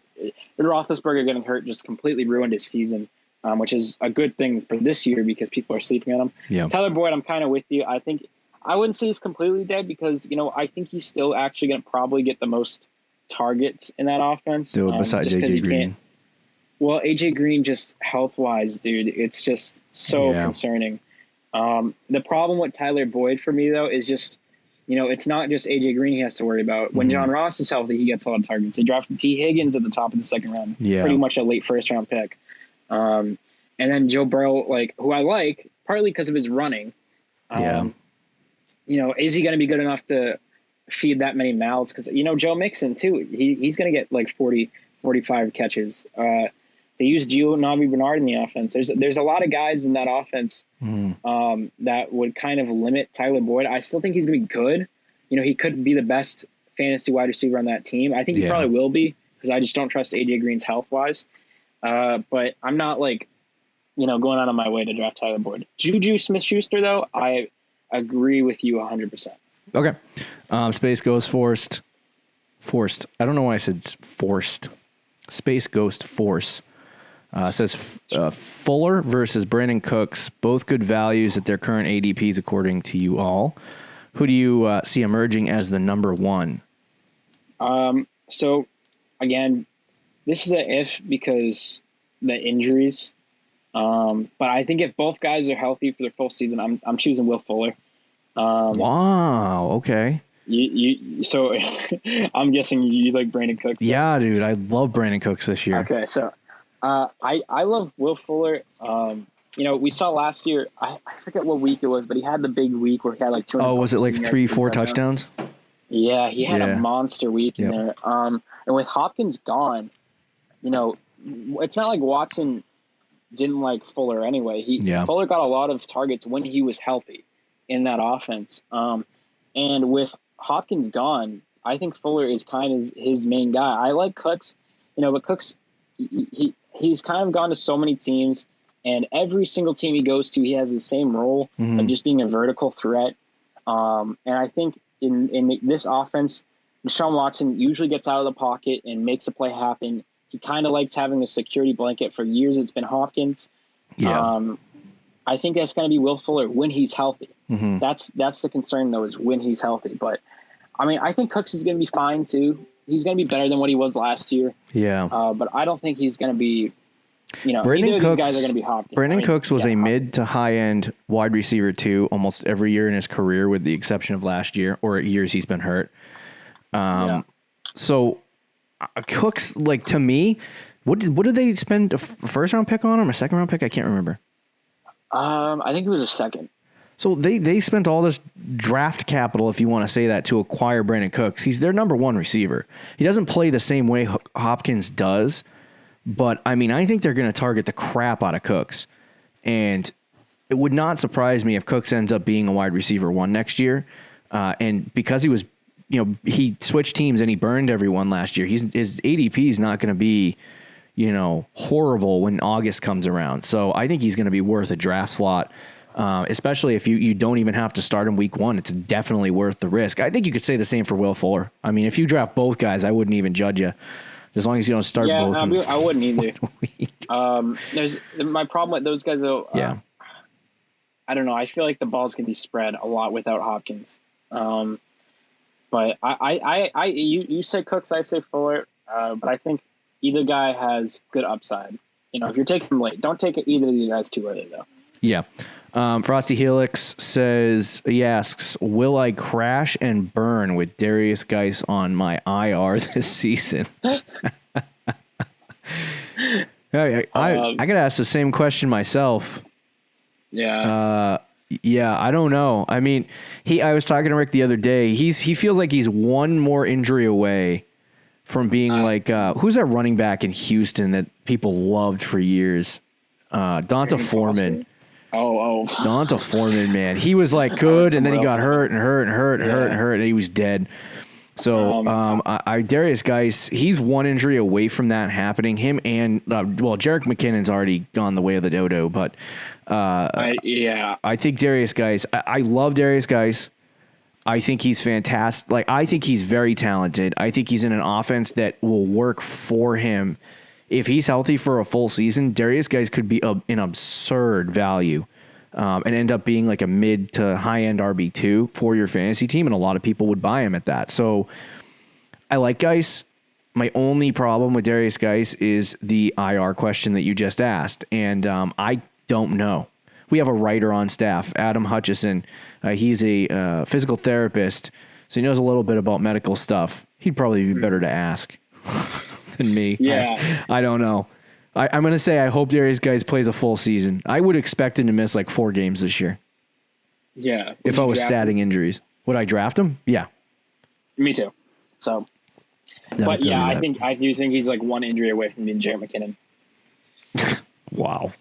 Roethlisberger getting hurt just completely ruined his season, which is a good thing for this year because people are sleeping on him. Yeah. Tyler Boyd, I'm kind of with you. I think I wouldn't say he's completely dead because, I think he's still actually going to probably get the most targets in that offense. Dude, besides AJ Green. Well, AJ Green, just health-wise, dude, it's just so concerning. The problem with Tyler Boyd for me, though, is just it's not just AJ Green he has to worry about. When John Ross is healthy, he gets a lot of targets. They drafted T. Higgins at the top of the second round, pretty much a late first round pick. And then Joe Burrow, who I like, partly because of his running. Is he going to be good enough to feed that many mouths? Because, Joe Mixon, too, he's going to get 40, 45 catches. They use Gio Bernard in the offense. There's a lot of guys in that offense that would kind of limit Tyler Boyd. I still think he's going to be good. He could be the best fantasy wide receiver on that team. I think he probably will be, because I just don't trust AJ Green's health-wise. But I'm not, going out of my way to draft Tyler Boyd. Juju Smith-Schuster, though, I agree with you 100%. Okay. Space Ghost Forced. I don't know why I said forced. Space Ghost Force. Says Fuller versus Brandon Cooks, both good values at their current ADPs according to you all. Who do you see emerging as the number one? So, again, this is an if because the injuries. But I think if both guys are healthy for their full season, I'm choosing Will Fuller. Wow. Okay. So I'm guessing you like Brandon Cooks. So. Yeah, dude. I love Brandon Cooks this year. Okay. So, I love Will Fuller. We saw last year, I forget what week it was, but he had the big week where he had 200. Oh, was it 3-4 touchdowns? Yeah, he had a monster week in there. And with Hopkins gone, it's not like Watson didn't like Fuller anyway. Fuller got a lot of targets when he was healthy in that offense. And with Hopkins gone, I think Fuller is kind of his main guy. I like Cooks, but Cooks, he's kind of gone to so many teams, and every single team he goes to, he has the same role of just being a vertical threat. And I think in this offense, Deshaun Watson usually gets out of the pocket and makes a play happen. He kind of likes having a security blanket. For years, it's been Hopkins. Yeah. I think that's going to be Will Fuller when he's healthy. That's the concern, though, is when he's healthy. But, I think Cooks is going to be fine, too. He's going to be better than what he was last year. Yeah. But I don't think he's going to be, Brandon Cooks, these guys are going to be Hopkins. Brandon Cooks was a mid to high-end wide receiver, too, almost every year in his career, with the exception of last year, or years he's been hurt. So Cooks, to me, what did they spend a first-round pick on him, a second-round pick? I can't remember. I think it was a second. So they spent all this draft capital, if you want to say that, to acquire Brandon Cooks. He's their number one receiver. He doesn't play the same way Hopkins does, but I think they're going to target the crap out of Cooks. And it would not surprise me if Cooks ends up being a wide receiver one next year. And because he was, he switched teams and he burned everyone last year, his ADP is not going to be, horrible when August comes around. So I think he's going to be worth a draft slot. Especially if you don't even have to start him week one. It's definitely worth the risk. I think you could say the same for Will Fuller. If you draft both guys, I wouldn't even judge you, as long as you don't start both. I wouldn't either. There's my problem with those guys, though. I don't know. I feel like the balls can be spread a lot without Hopkins. But you say Cooks, I say Fuller. But I think either guy has good upside. If you're taking them late, don't take either of these guys too early, though. Yeah. Frosty Helix he asks, will I crash and burn with Darius Geis on my IR this season? I got to ask the same question myself. Yeah. I don't know. I was talking to Rick the other day. He feels like he's one more injury away from being who's that running back in Houston that people loved for years? Donta Foreman. Oh. Donta Foreman, man. He was good, and then he got hurt, and he was dead. So, Darius Geis, he's one injury away from that happening. Him and, Jerick McKinnon's already gone the way of the dodo, but I think Darius Geis, I love Darius Geis. I think he's fantastic. I think he's very talented. I think he's in an offense that will work for him. If he's healthy for a full season, Darius Geis could be an absurd value and end up being a mid to high-end RB2 for your fantasy team, and a lot of people would buy him at that. So I like Geis. My only problem with Darius Geis is the IR question that you just asked, and I don't know. we have a writer on staff, Adam Hutchison. He's a physical therapist, so he knows a little bit about medical stuff. He'd probably be better to ask than me. Yeah. I don't know. I'm going to say I hope Darius Geis plays a full season. I would expect him to miss like 4 games this year. Yeah. If I was statting injuries. Would I draft him? Yeah. Me too. So, but yeah, I do think he's like one injury away from being Jerick McKinnon. Wow.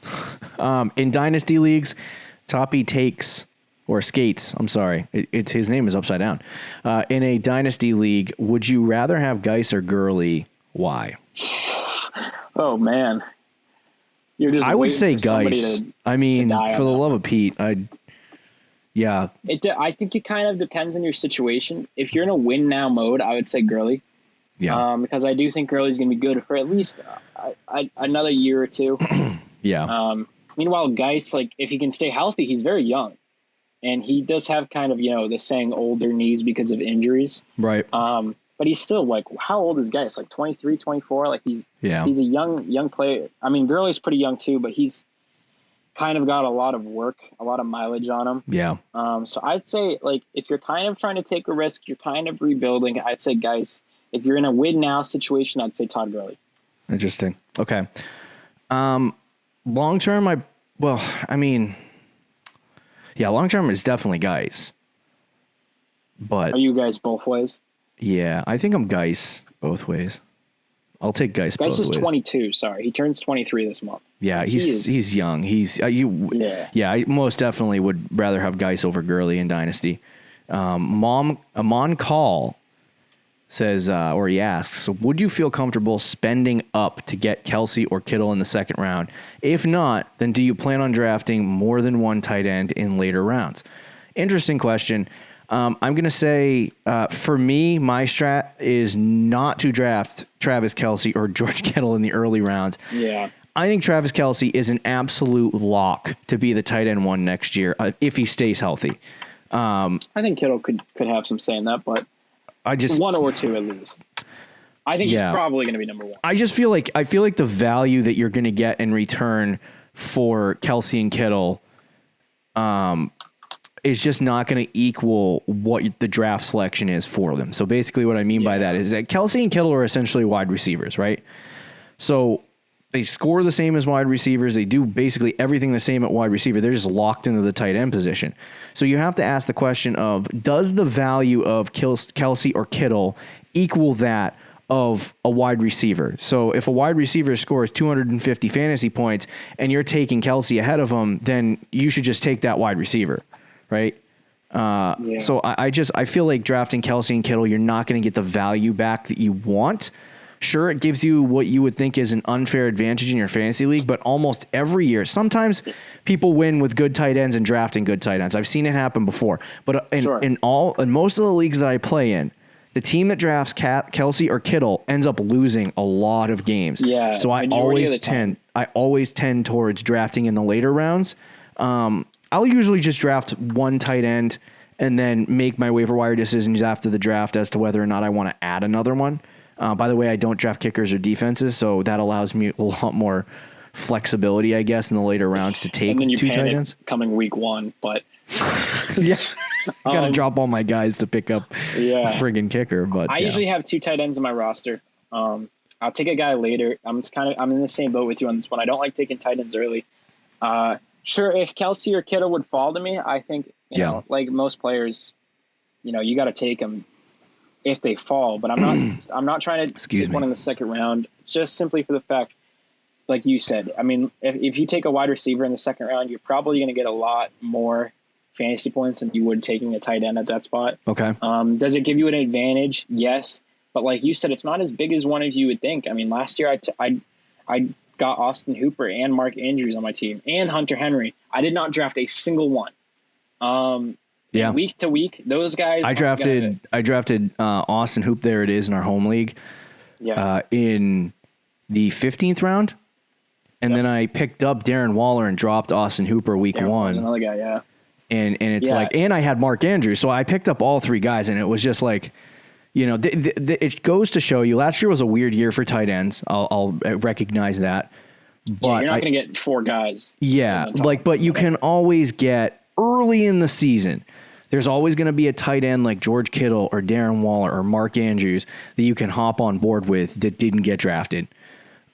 In dynasty leagues, Toppy takes or skates. I'm sorry. It's his name is upside down. In a dynasty league, would you rather have Geis or Gurley? Why? Oh man. I would say Geis. I mean, for the love of Pete, yeah. I think it kind of depends on your situation. If you're in a win now mode, I would say Gurley. Yeah. Because I do think Gurley's going to be good for at least another year or two. Yeah. Meanwhile, Geis, like if he can stay healthy, he's very young, and he does have kind of the saying older knees because of injuries. Right. But he's still like, how old is Geis? Like 23, 24? Like he's a young player. I mean, Gurley's pretty young too, but he's kind of got a lot of work, a lot of mileage on him. Yeah. So I'd say like if you're kind of trying to take a risk, you're kind of rebuilding, I'd say Geis. If you're in a win now situation, I'd say Todd Gurley. Interesting. Okay. Long term, long term is definitely Geis. But are you guys both ways? Yeah, I think I'm Geis both ways. I'll take Geis both ways. Geis is 22. Sorry, he turns 23 this month. Yeah, he's young. I most definitely would rather have Geis over Gurley in Dynasty. Amon Call says, or he asks, would you feel comfortable spending up to get Kelce or Kittle in the second round? If not, then do you plan on drafting more than one tight end in later rounds? Interesting question. I'm going to say, for me, my strat is not to draft Travis Kelce or George Kittle in the early rounds. Yeah. I think Travis Kelce is an absolute lock to be the tight end 1 next year if he stays healthy. I think Kittle could have some say in that, but 1 or 2 at least. I think he's probably going to be number 1. I feel like the value that you're going to get in return for Kelce and Kittle, is just not going to equal what the draft selection is for them. So basically what I mean by that is that Kelce and Kittle are essentially wide receivers, right? So they score the same as wide receivers. They do basically everything the same at wide receiver. They're just locked into the tight end position. So you have to ask the question of, does the value of Kelce or Kittle equal that of a wide receiver? So if a wide receiver scores 250 fantasy points and you're taking Kelce ahead of him, then you should just take that wide receiver. Right. So I feel like drafting Kelce and Kittle, you're not going to get the value back that you want. Sure, it gives you what you would think is an unfair advantage in your fantasy league, but almost every year, sometimes people win with good tight ends and drafting good tight ends. I've seen it happen before. But in most of the leagues that I play in, the team that drafts Kelce or Kittle ends up losing a lot of games. Yeah. So I always tend towards drafting in the later rounds. I'll usually just draft one tight end and then make my waiver wire decisions after the draft as to whether or not I want to add another one. By the way, I don't draft kickers or defenses, so that allows me a lot more flexibility, I guess, in the later rounds to take 2 tight ends. Coming week 1, but yeah, got to drop all my guys to pick up a friggin' kicker. But I usually have 2 tight ends in my roster. I'll take a guy later. I'm in the same boat with you on this one. I don't like taking tight ends early. Sure, if Kelce or Kittle would fall to me, I think, you know, like most players, you got to take them if they fall. But I'm not trying to take one in the second round, just simply for the fact, like you said, I mean, if you take a wide receiver in the second round, you're probably going to get a lot more fantasy points than you would taking a tight end at that spot. Okay. Does it give you an advantage? Yes. But like you said, it's not as big as one as you would think. I mean, last year I got Austin Hooper and Mark Andrews on my team and Hunter Henry. I did not draft a single one. Week to week, those guys. I drafted Austin Hoop. There it is in our home league. Yeah. In the 15th round, and then I picked up Darren Waller and dropped Austin Hooper week 1. Another guy, yeah. And it's and I had Mark Andrews, so I picked up all 3 guys, and it was just like, it goes to show you. Last year was a weird year for tight ends. I'll recognize that. But you're not going to get 4 guys. Yeah, but you can always get early in the season. There's always going to be a tight end like George Kittle or Darren Waller or Mark Andrews that you can hop on board with that didn't get drafted.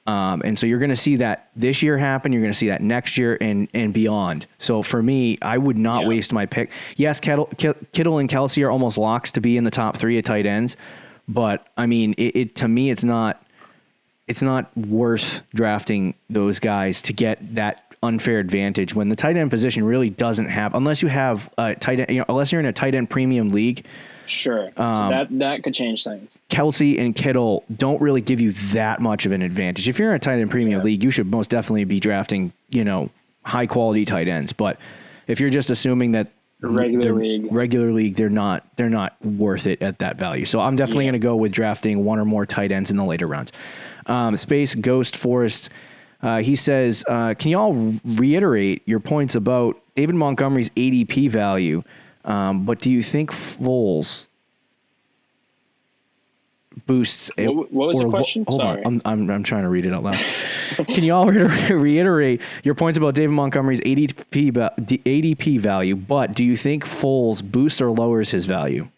And so you're going to see that this year happen. You're going to see that next year and beyond. So for me, I would not waste my pick. Yes, Kittle and Kelce are almost locks to be in the top 3 at tight ends. But I mean, to me, it's not worth drafting those guys to get that unfair advantage when the tight end position really doesn't have, unless you have a tight end, unless you're in a tight end premium league. Sure. So that could change things. Kelce and Kittle don't really give you that much of an advantage. If you're in a tight end premium league, you should most definitely be drafting, high quality tight ends. But if you're just assuming that regular league, they're not worth it at that value. So I'm definitely going to go with drafting 1 or more tight ends in the later rounds. Space Ghost Forest. He says, can you all reiterate your points about David Montgomery's ADP value? But do you think Foles boosts? What was the question? Hold Sorry. on. I'm trying to read it out loud. Can you all reiterate your points about David Montgomery's ADP value? But do you think Foles boosts or lowers his value?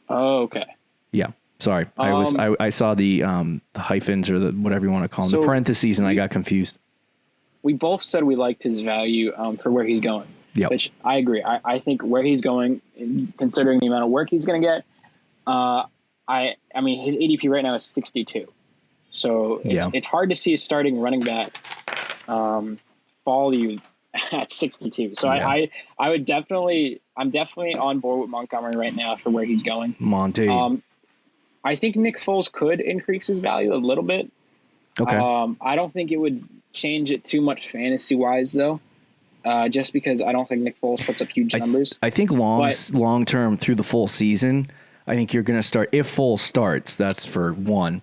Oh, okay. Yeah. Sorry, I saw the hyphens or the whatever you want to call them, the parentheses, and I got confused. We both said we liked his value for where he's going. Yep. Which I agree. I think where he's going, considering the amount of work he's going to get, I mean his ADP right now is 62, so it's hard to see a starting running back fall you at 62. So I would definitely, I'm definitely on board with Montgomery right now for where he's going. Monty. I think Nick Foles could increase his value a little bit. Okay. I don't think it would change it too much fantasy-wise, though, just because I don't think Nick Foles puts up huge numbers. I think long term through the full season, I think you're going to start. If Foles starts, that's for one.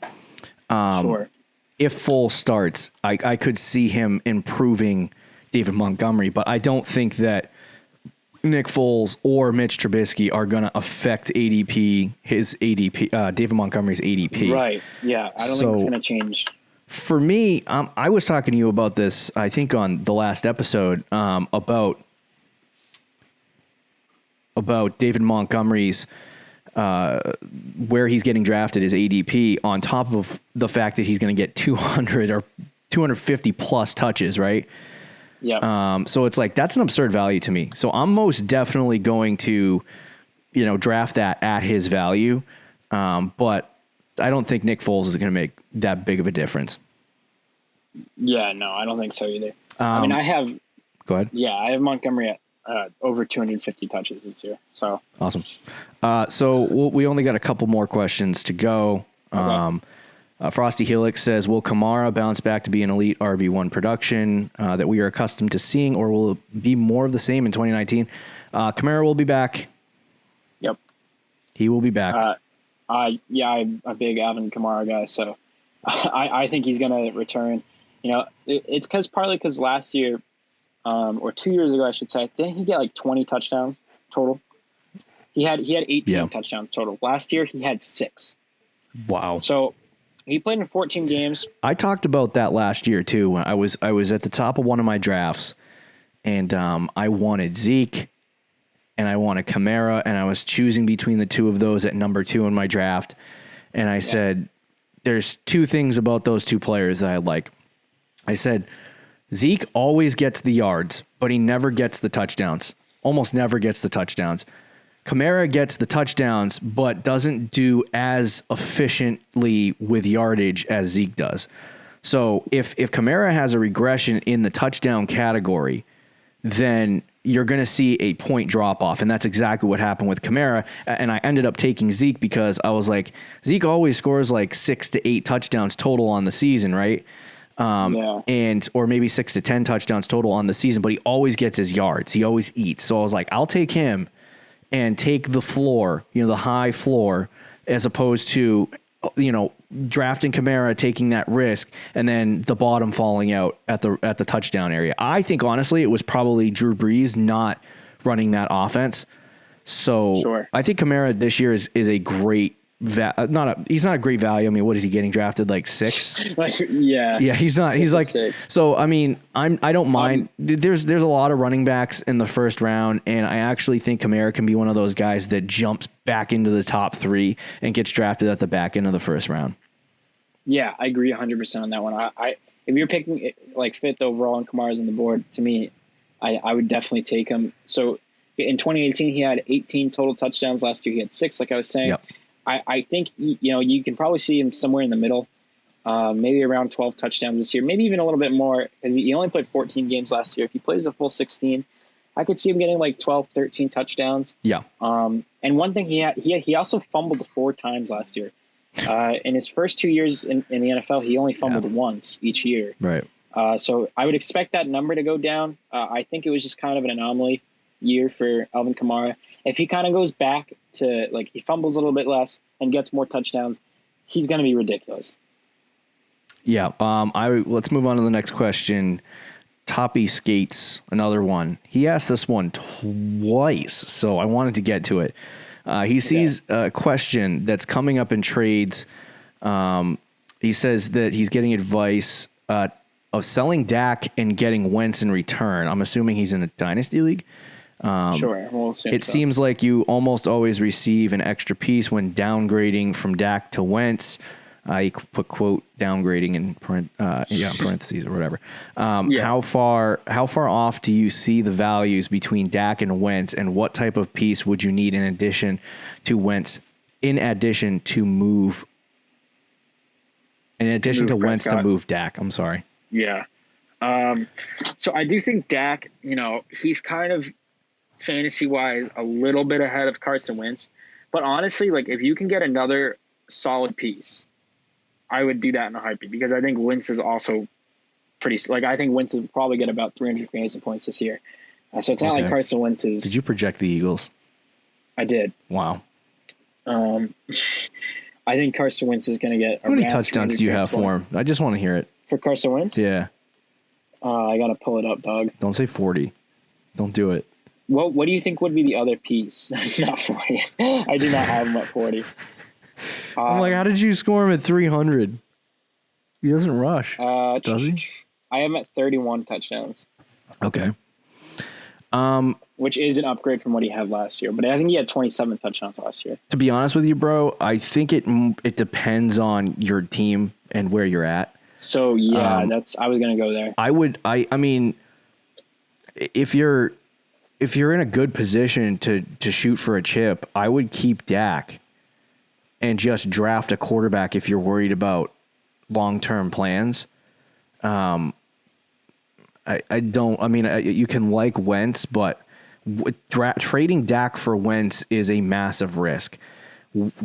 Sure. If Foles starts, I could see him improving David Montgomery, but I don't think that Nick Foles or Mitch Trubisky are going to affect David Montgomery's ADP. Right. Yeah. I don't think it's going to change. For me, I was talking to you about this, I think on the last episode, about David Montgomery's, where he's getting drafted as ADP on top of the fact that he's going to get 200 or 250 plus touches, right? Yeah. So it's like, that's an absurd value to me. So I'm most definitely going to, draft that at his value. But I don't think Nick Foles is going to make that big of a difference. Yeah, no, I don't think so either. I mean, go ahead. Yeah, I have Montgomery at over 250 touches this year. So awesome. So we only got a couple more questions to go. Okay. Frosty Helix says, will Kamara bounce back to be an elite RB1 production that we are accustomed to seeing, or will it be more of the same in 2019? Kamara will be back. Yep. He will be back. I'm a big Alvin Kamara guy, so I think he's going to return. It's partly because last year, or 2 years ago, I should say, didn't he get like 20 touchdowns total? He had 18 touchdowns total. Last year, he had 6. Wow. So he played in 14 games. I talked about that last year too. When I was at the top of one of my drafts, and I wanted Zeke, and I wanted Kamara, and I was choosing between the two of those at number 2 in my draft. And I said, there's 2 things about those 2 players that I like. I said, Zeke always gets the yards, but he never gets the touchdowns. Almost never gets the touchdowns. Kamara gets the touchdowns, but doesn't do as efficiently with yardage as Zeke does. So if Kamara has a regression in the touchdown category, then you're going to see a point drop off. And that's exactly what happened with Kamara. And I ended up taking Zeke because I was like, Zeke always scores like 6 to 8 touchdowns total on the season, right? Or maybe 6 to 10 touchdowns total on the season, but he always gets his yards. He always eats. So I was like, I'll take him and take the floor, the high floor, as opposed to, drafting Kamara, taking that risk, and then the bottom falling out at the touchdown area. I think honestly, it was probably Drew Brees not running that offense. So sure. I think Kamara this year is a great he's not a great value. I mean, what is he getting drafted, like 6? Yeah, he's not. He's like 6. So. I mean, I don't mind. There's a lot of running backs in the first round, and I actually think Kamara can be one of those guys that jumps back into the top 3 and gets drafted at the back end of the first round. Yeah, I agree 100% on that one. I if you're picking like 5th overall and Kamara's on the board, to me, I would definitely take him. So in 2018, he had 18 total touchdowns. Last year, he had 6, like I was saying. Yep. I think, you can probably see him somewhere in the middle, maybe around 12 touchdowns this year, maybe even a little bit more, because he only played 14 games last year. If he plays a full 16, I could see him getting like 12, 13 touchdowns. Yeah. And one thing he also fumbled 4 times last year. In his first 2 years in the NFL, he only fumbled once each year. Right. So I would expect that number to go down. I think it was just kind of an anomaly year for Alvin Kamara. If he kind of goes back to, like, he fumbles a little bit less and gets more touchdowns, he's going to be ridiculous. Yeah. Let's move on to the next question. Toppy Skates, another one. He asked this one twice, so I wanted to get to it. He sees a question that's coming up in trades. He says that he's getting advice of selling Dak and getting Wentz in return. I'm assuming he's in a dynasty league. Sure. We'll it seems like you almost always receive an extra piece when downgrading from Dak to Wentz. You put quote downgrading in parentheses or whatever. How far off do you see the values between Dak and Wentz, and what type of piece would you need in addition to Wentz? In addition to move Wentz to move Dak. I'm sorry. Yeah. So I do think Dak, he's kind of fantasy wise a little bit ahead of Carson Wentz, but honestly, like, if you can get another solid piece, I would do that in a heartbeat, because I think Wentz is also I think Wentz will probably get about 300 fantasy points this year. So it's not like Carson Wentz is. Did you project the Eagles? I did. Wow. I think Carson Wentz is going to get. How many touchdowns do you have for him? I just want to hear it. For Carson Wentz? Yeah. I got to pull it up, dog. Don't say 40. Don't do it. What do you think would be the other piece? It's not 40. I do not have him at 40. I'm like, how did you score him at 300? He doesn't rush, does he? I am at 31 touchdowns. Okay. Which is an upgrade from what he had last year. But I think he had 27 touchdowns last year. To be honest with you, bro, I think it depends on your team and where you're at. So, yeah, I was going to go there. I mean, if you're in a good position to shoot for a chip, I would keep Dak and just draft a quarterback if you're worried about long-term plans. You can like Wentz, but trading Dak for Wentz is a massive risk.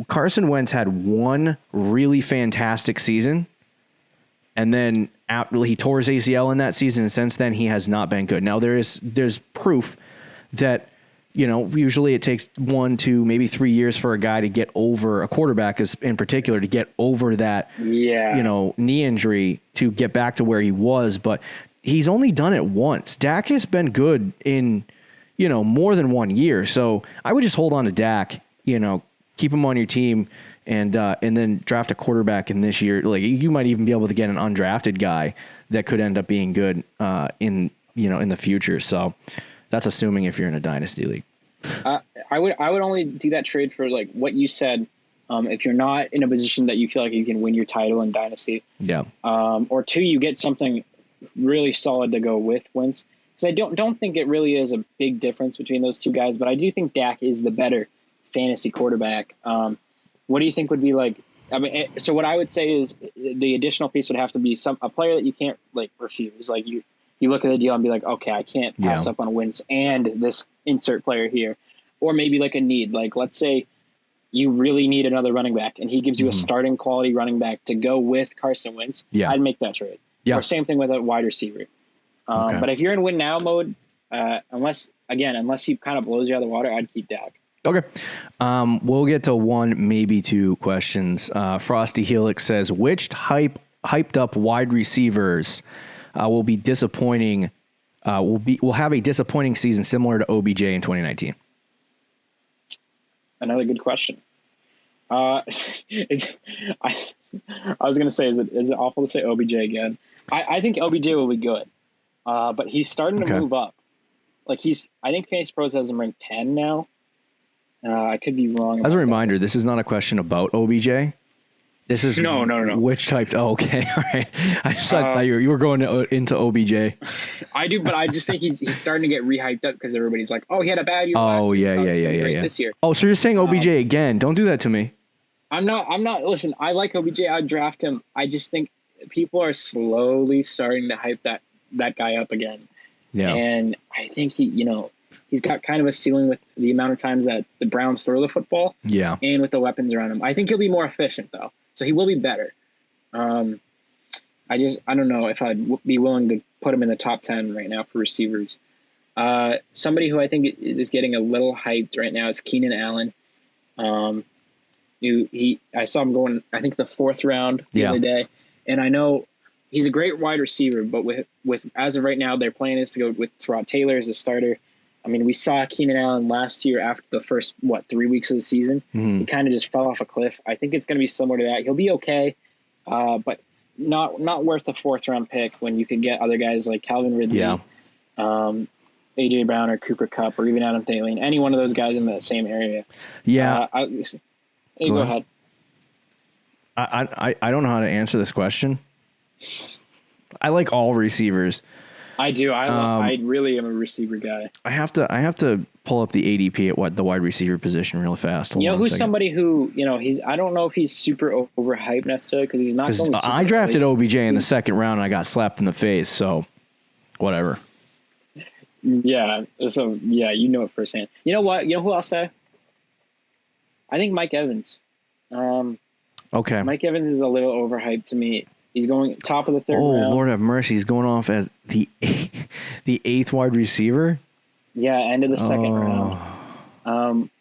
Carson Wentz had one really fantastic season, and then he tore his ACL in that season, and since then he has not been good. Now there's proof that, usually it takes 1, 2, maybe 3 years for a guy to get over, a quarterback in particular, to get over that, knee injury to get back to where he was. But he's only done it once. Dak has been good in, more than 1 year. So I would just hold on to Dak, keep him on your team, and then draft a quarterback in this year. Like, you might even be able to get an undrafted guy that could end up being good in the future. So that's assuming if you're in a dynasty league. I would only do that trade for, like, what you said. If you're not in a position that you feel like you can win your title in dynasty, or 2, you get something really solid to go with Wentz. Because I don't think it really is a big difference between those two guys, but I do think Dak is the better fantasy quarterback. What do you think would be like? I mean, so what I would say is the additional piece would have to be a player that you can't, like, refuse. Like, you look at the deal and be like, okay, I can't pass up on Wentz and this insert player here. Or maybe like a need. Like, let's say you really need another running back and he gives you a starting quality running back to go with Carson Wentz. Yeah. I'd make that trade. Yeah. Or same thing with a wide receiver. But if you're in win now mode, unless he kind of blows you out of the water, I'd keep Dak. Okay. We'll get to 1, maybe 2 questions. Frosty Helix says, which hyped up wide receivers will be disappointing? Will have a disappointing season similar to OBJ in 2019. Another good question. Is, I, I was gonna say, is it awful to say OBJ again? I think OBJ will be good, but he's starting to move up. Like I think Fantasy Pros has him ranked 10 now. I could be wrong. As a reminder, this is not a question about OBJ. This is no. Which type? Oh, okay, all right. I just thought you were going into OBJ. I do, but I just think he's starting to get rehyped up because everybody's like, "Oh, he had a bad year." Oh, last yeah. year. This year. Oh, so you're saying OBJ again? Don't do that to me. I'm not. Listen, I like OBJ. I'd draft him. I just think people are slowly starting to hype that guy up again. Yeah, and I think he's got kind of a ceiling with the amount of times that the Browns throw the football. Yeah, and with the weapons around him, I think he'll be more efficient though. So he will be better. I don't know if I'd be willing to put him in the top 10 right now for receivers. Somebody who I think is getting a little hyped right now is Keenan Allen. I saw him going, I think the 4th round the other day, and I know he's a great wide receiver, but with as of right now, their plan is to go with Tyrod Taylor as a starter. I mean, we saw Keenan Allen last year after the first 3 weeks of the season. Mm-hmm. He kind of just fell off a cliff. I think it's going to be similar to that. He'll be okay, but not worth a 4th round pick when you could get other guys like Calvin Ridley, AJ Brown or Cooper Kupp or even Adam Thielen, any one of those guys in that same area. Yeah. Go ahead. I don't know how to answer this question. I like all receivers. I do. I really am a receiver guy. I have to pull up the ADP at the wide receiver position real fast. Hold who's somebody who I don't know if he's super overhyped necessarily because he's not. I drafted OBJ in the 2nd round and I got slapped in the face. So whatever. Yeah. So yeah, it firsthand. You know what? You know who I'll say? I think Mike Evans. Okay. Mike Evans is a little overhyped to me. He's going top of the 3rd round. Oh, Lord have mercy. He's going off as the 8th wide receiver? Yeah, end of the 2nd round.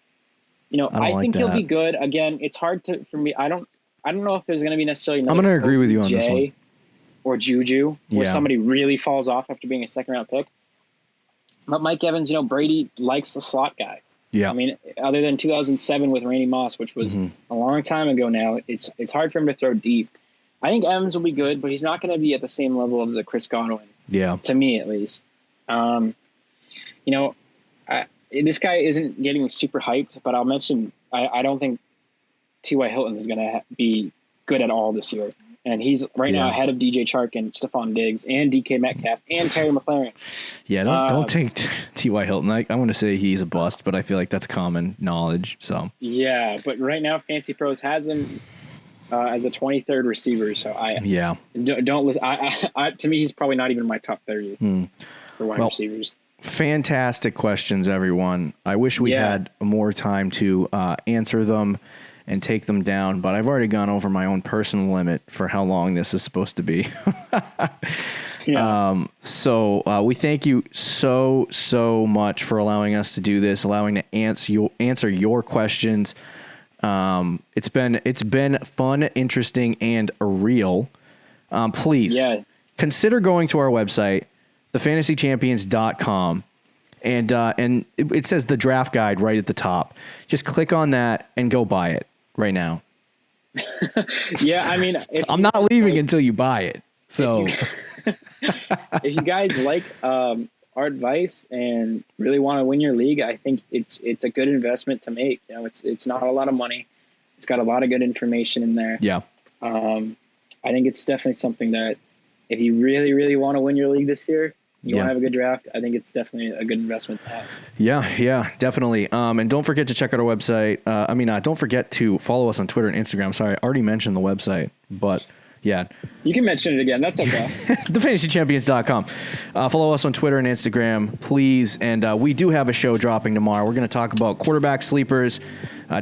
I think he'll be good. Again, it's hard for me. I don't know if there's going to be necessarily I'm going to agree with you on this one. Or Juju, where somebody really falls off after being a 2nd round pick. But Mike Evans, Brady likes the slot guy. Yeah. I mean, other than 2007 with Randy Moss, which was a long time ago now, it's hard for him to throw deep. I think Evans will be good, but he's not going to be at the same level as a Chris Godwin. Yeah. To me, at least. This guy isn't getting super hyped, but I'll mention I don't think T.Y. Hilton is going to be good at all this year. And he's right now ahead of DJ Chark and Stephon Diggs and DK Metcalf and Terry McLaurin. Yeah, don't take T.Y. Hilton. I want to say he's a bust, but I feel like that's common knowledge. So yeah, but right now Fantasy Pros has him as a 23rd receiver. So don't listen. To me, he's probably not even in my top 30 for wide receivers. Fantastic questions, everyone. I wish we had more time to answer them and take them down, but I've already gone over my own personal limit for how long this is supposed to be. So we thank you so much for allowing us to do this, allowing to answer your questions. It's been fun, interesting, and real. Please consider going to our website, thefantasychampions.com. And it says the draft guide right at the top. Just click on that and go buy it right now. I mean, I'm not leaving until you buy it. So if you guys like our advice and really want to win your league, I think it's a good investment to make. It's not a lot of money. It's got a lot of good information in there. Yeah. I think it's definitely something that if you really, really want to win your league this year, you want to have a good draft, I think it's definitely a good investment to have. Yeah, definitely. And don't forget to check out our website. Don't forget to follow us on Twitter and Instagram. Sorry, I already mentioned the website, but yeah. You can mention it again. That's okay. TheFantasyChampions.com. Follow us on Twitter and Instagram, please. And we do have a show dropping tomorrow. We're going to talk about quarterback sleepers,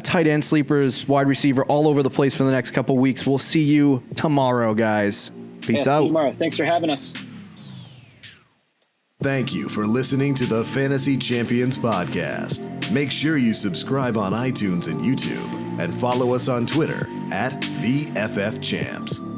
tight end sleepers, wide receiver, all over the place for the next couple weeks. We'll see you tomorrow, guys. Peace out. See you tomorrow. Thanks for having us. Thank you for listening to the Fantasy Champions Podcast. Make sure you subscribe on iTunes and YouTube and follow us on Twitter @TheFFChamps.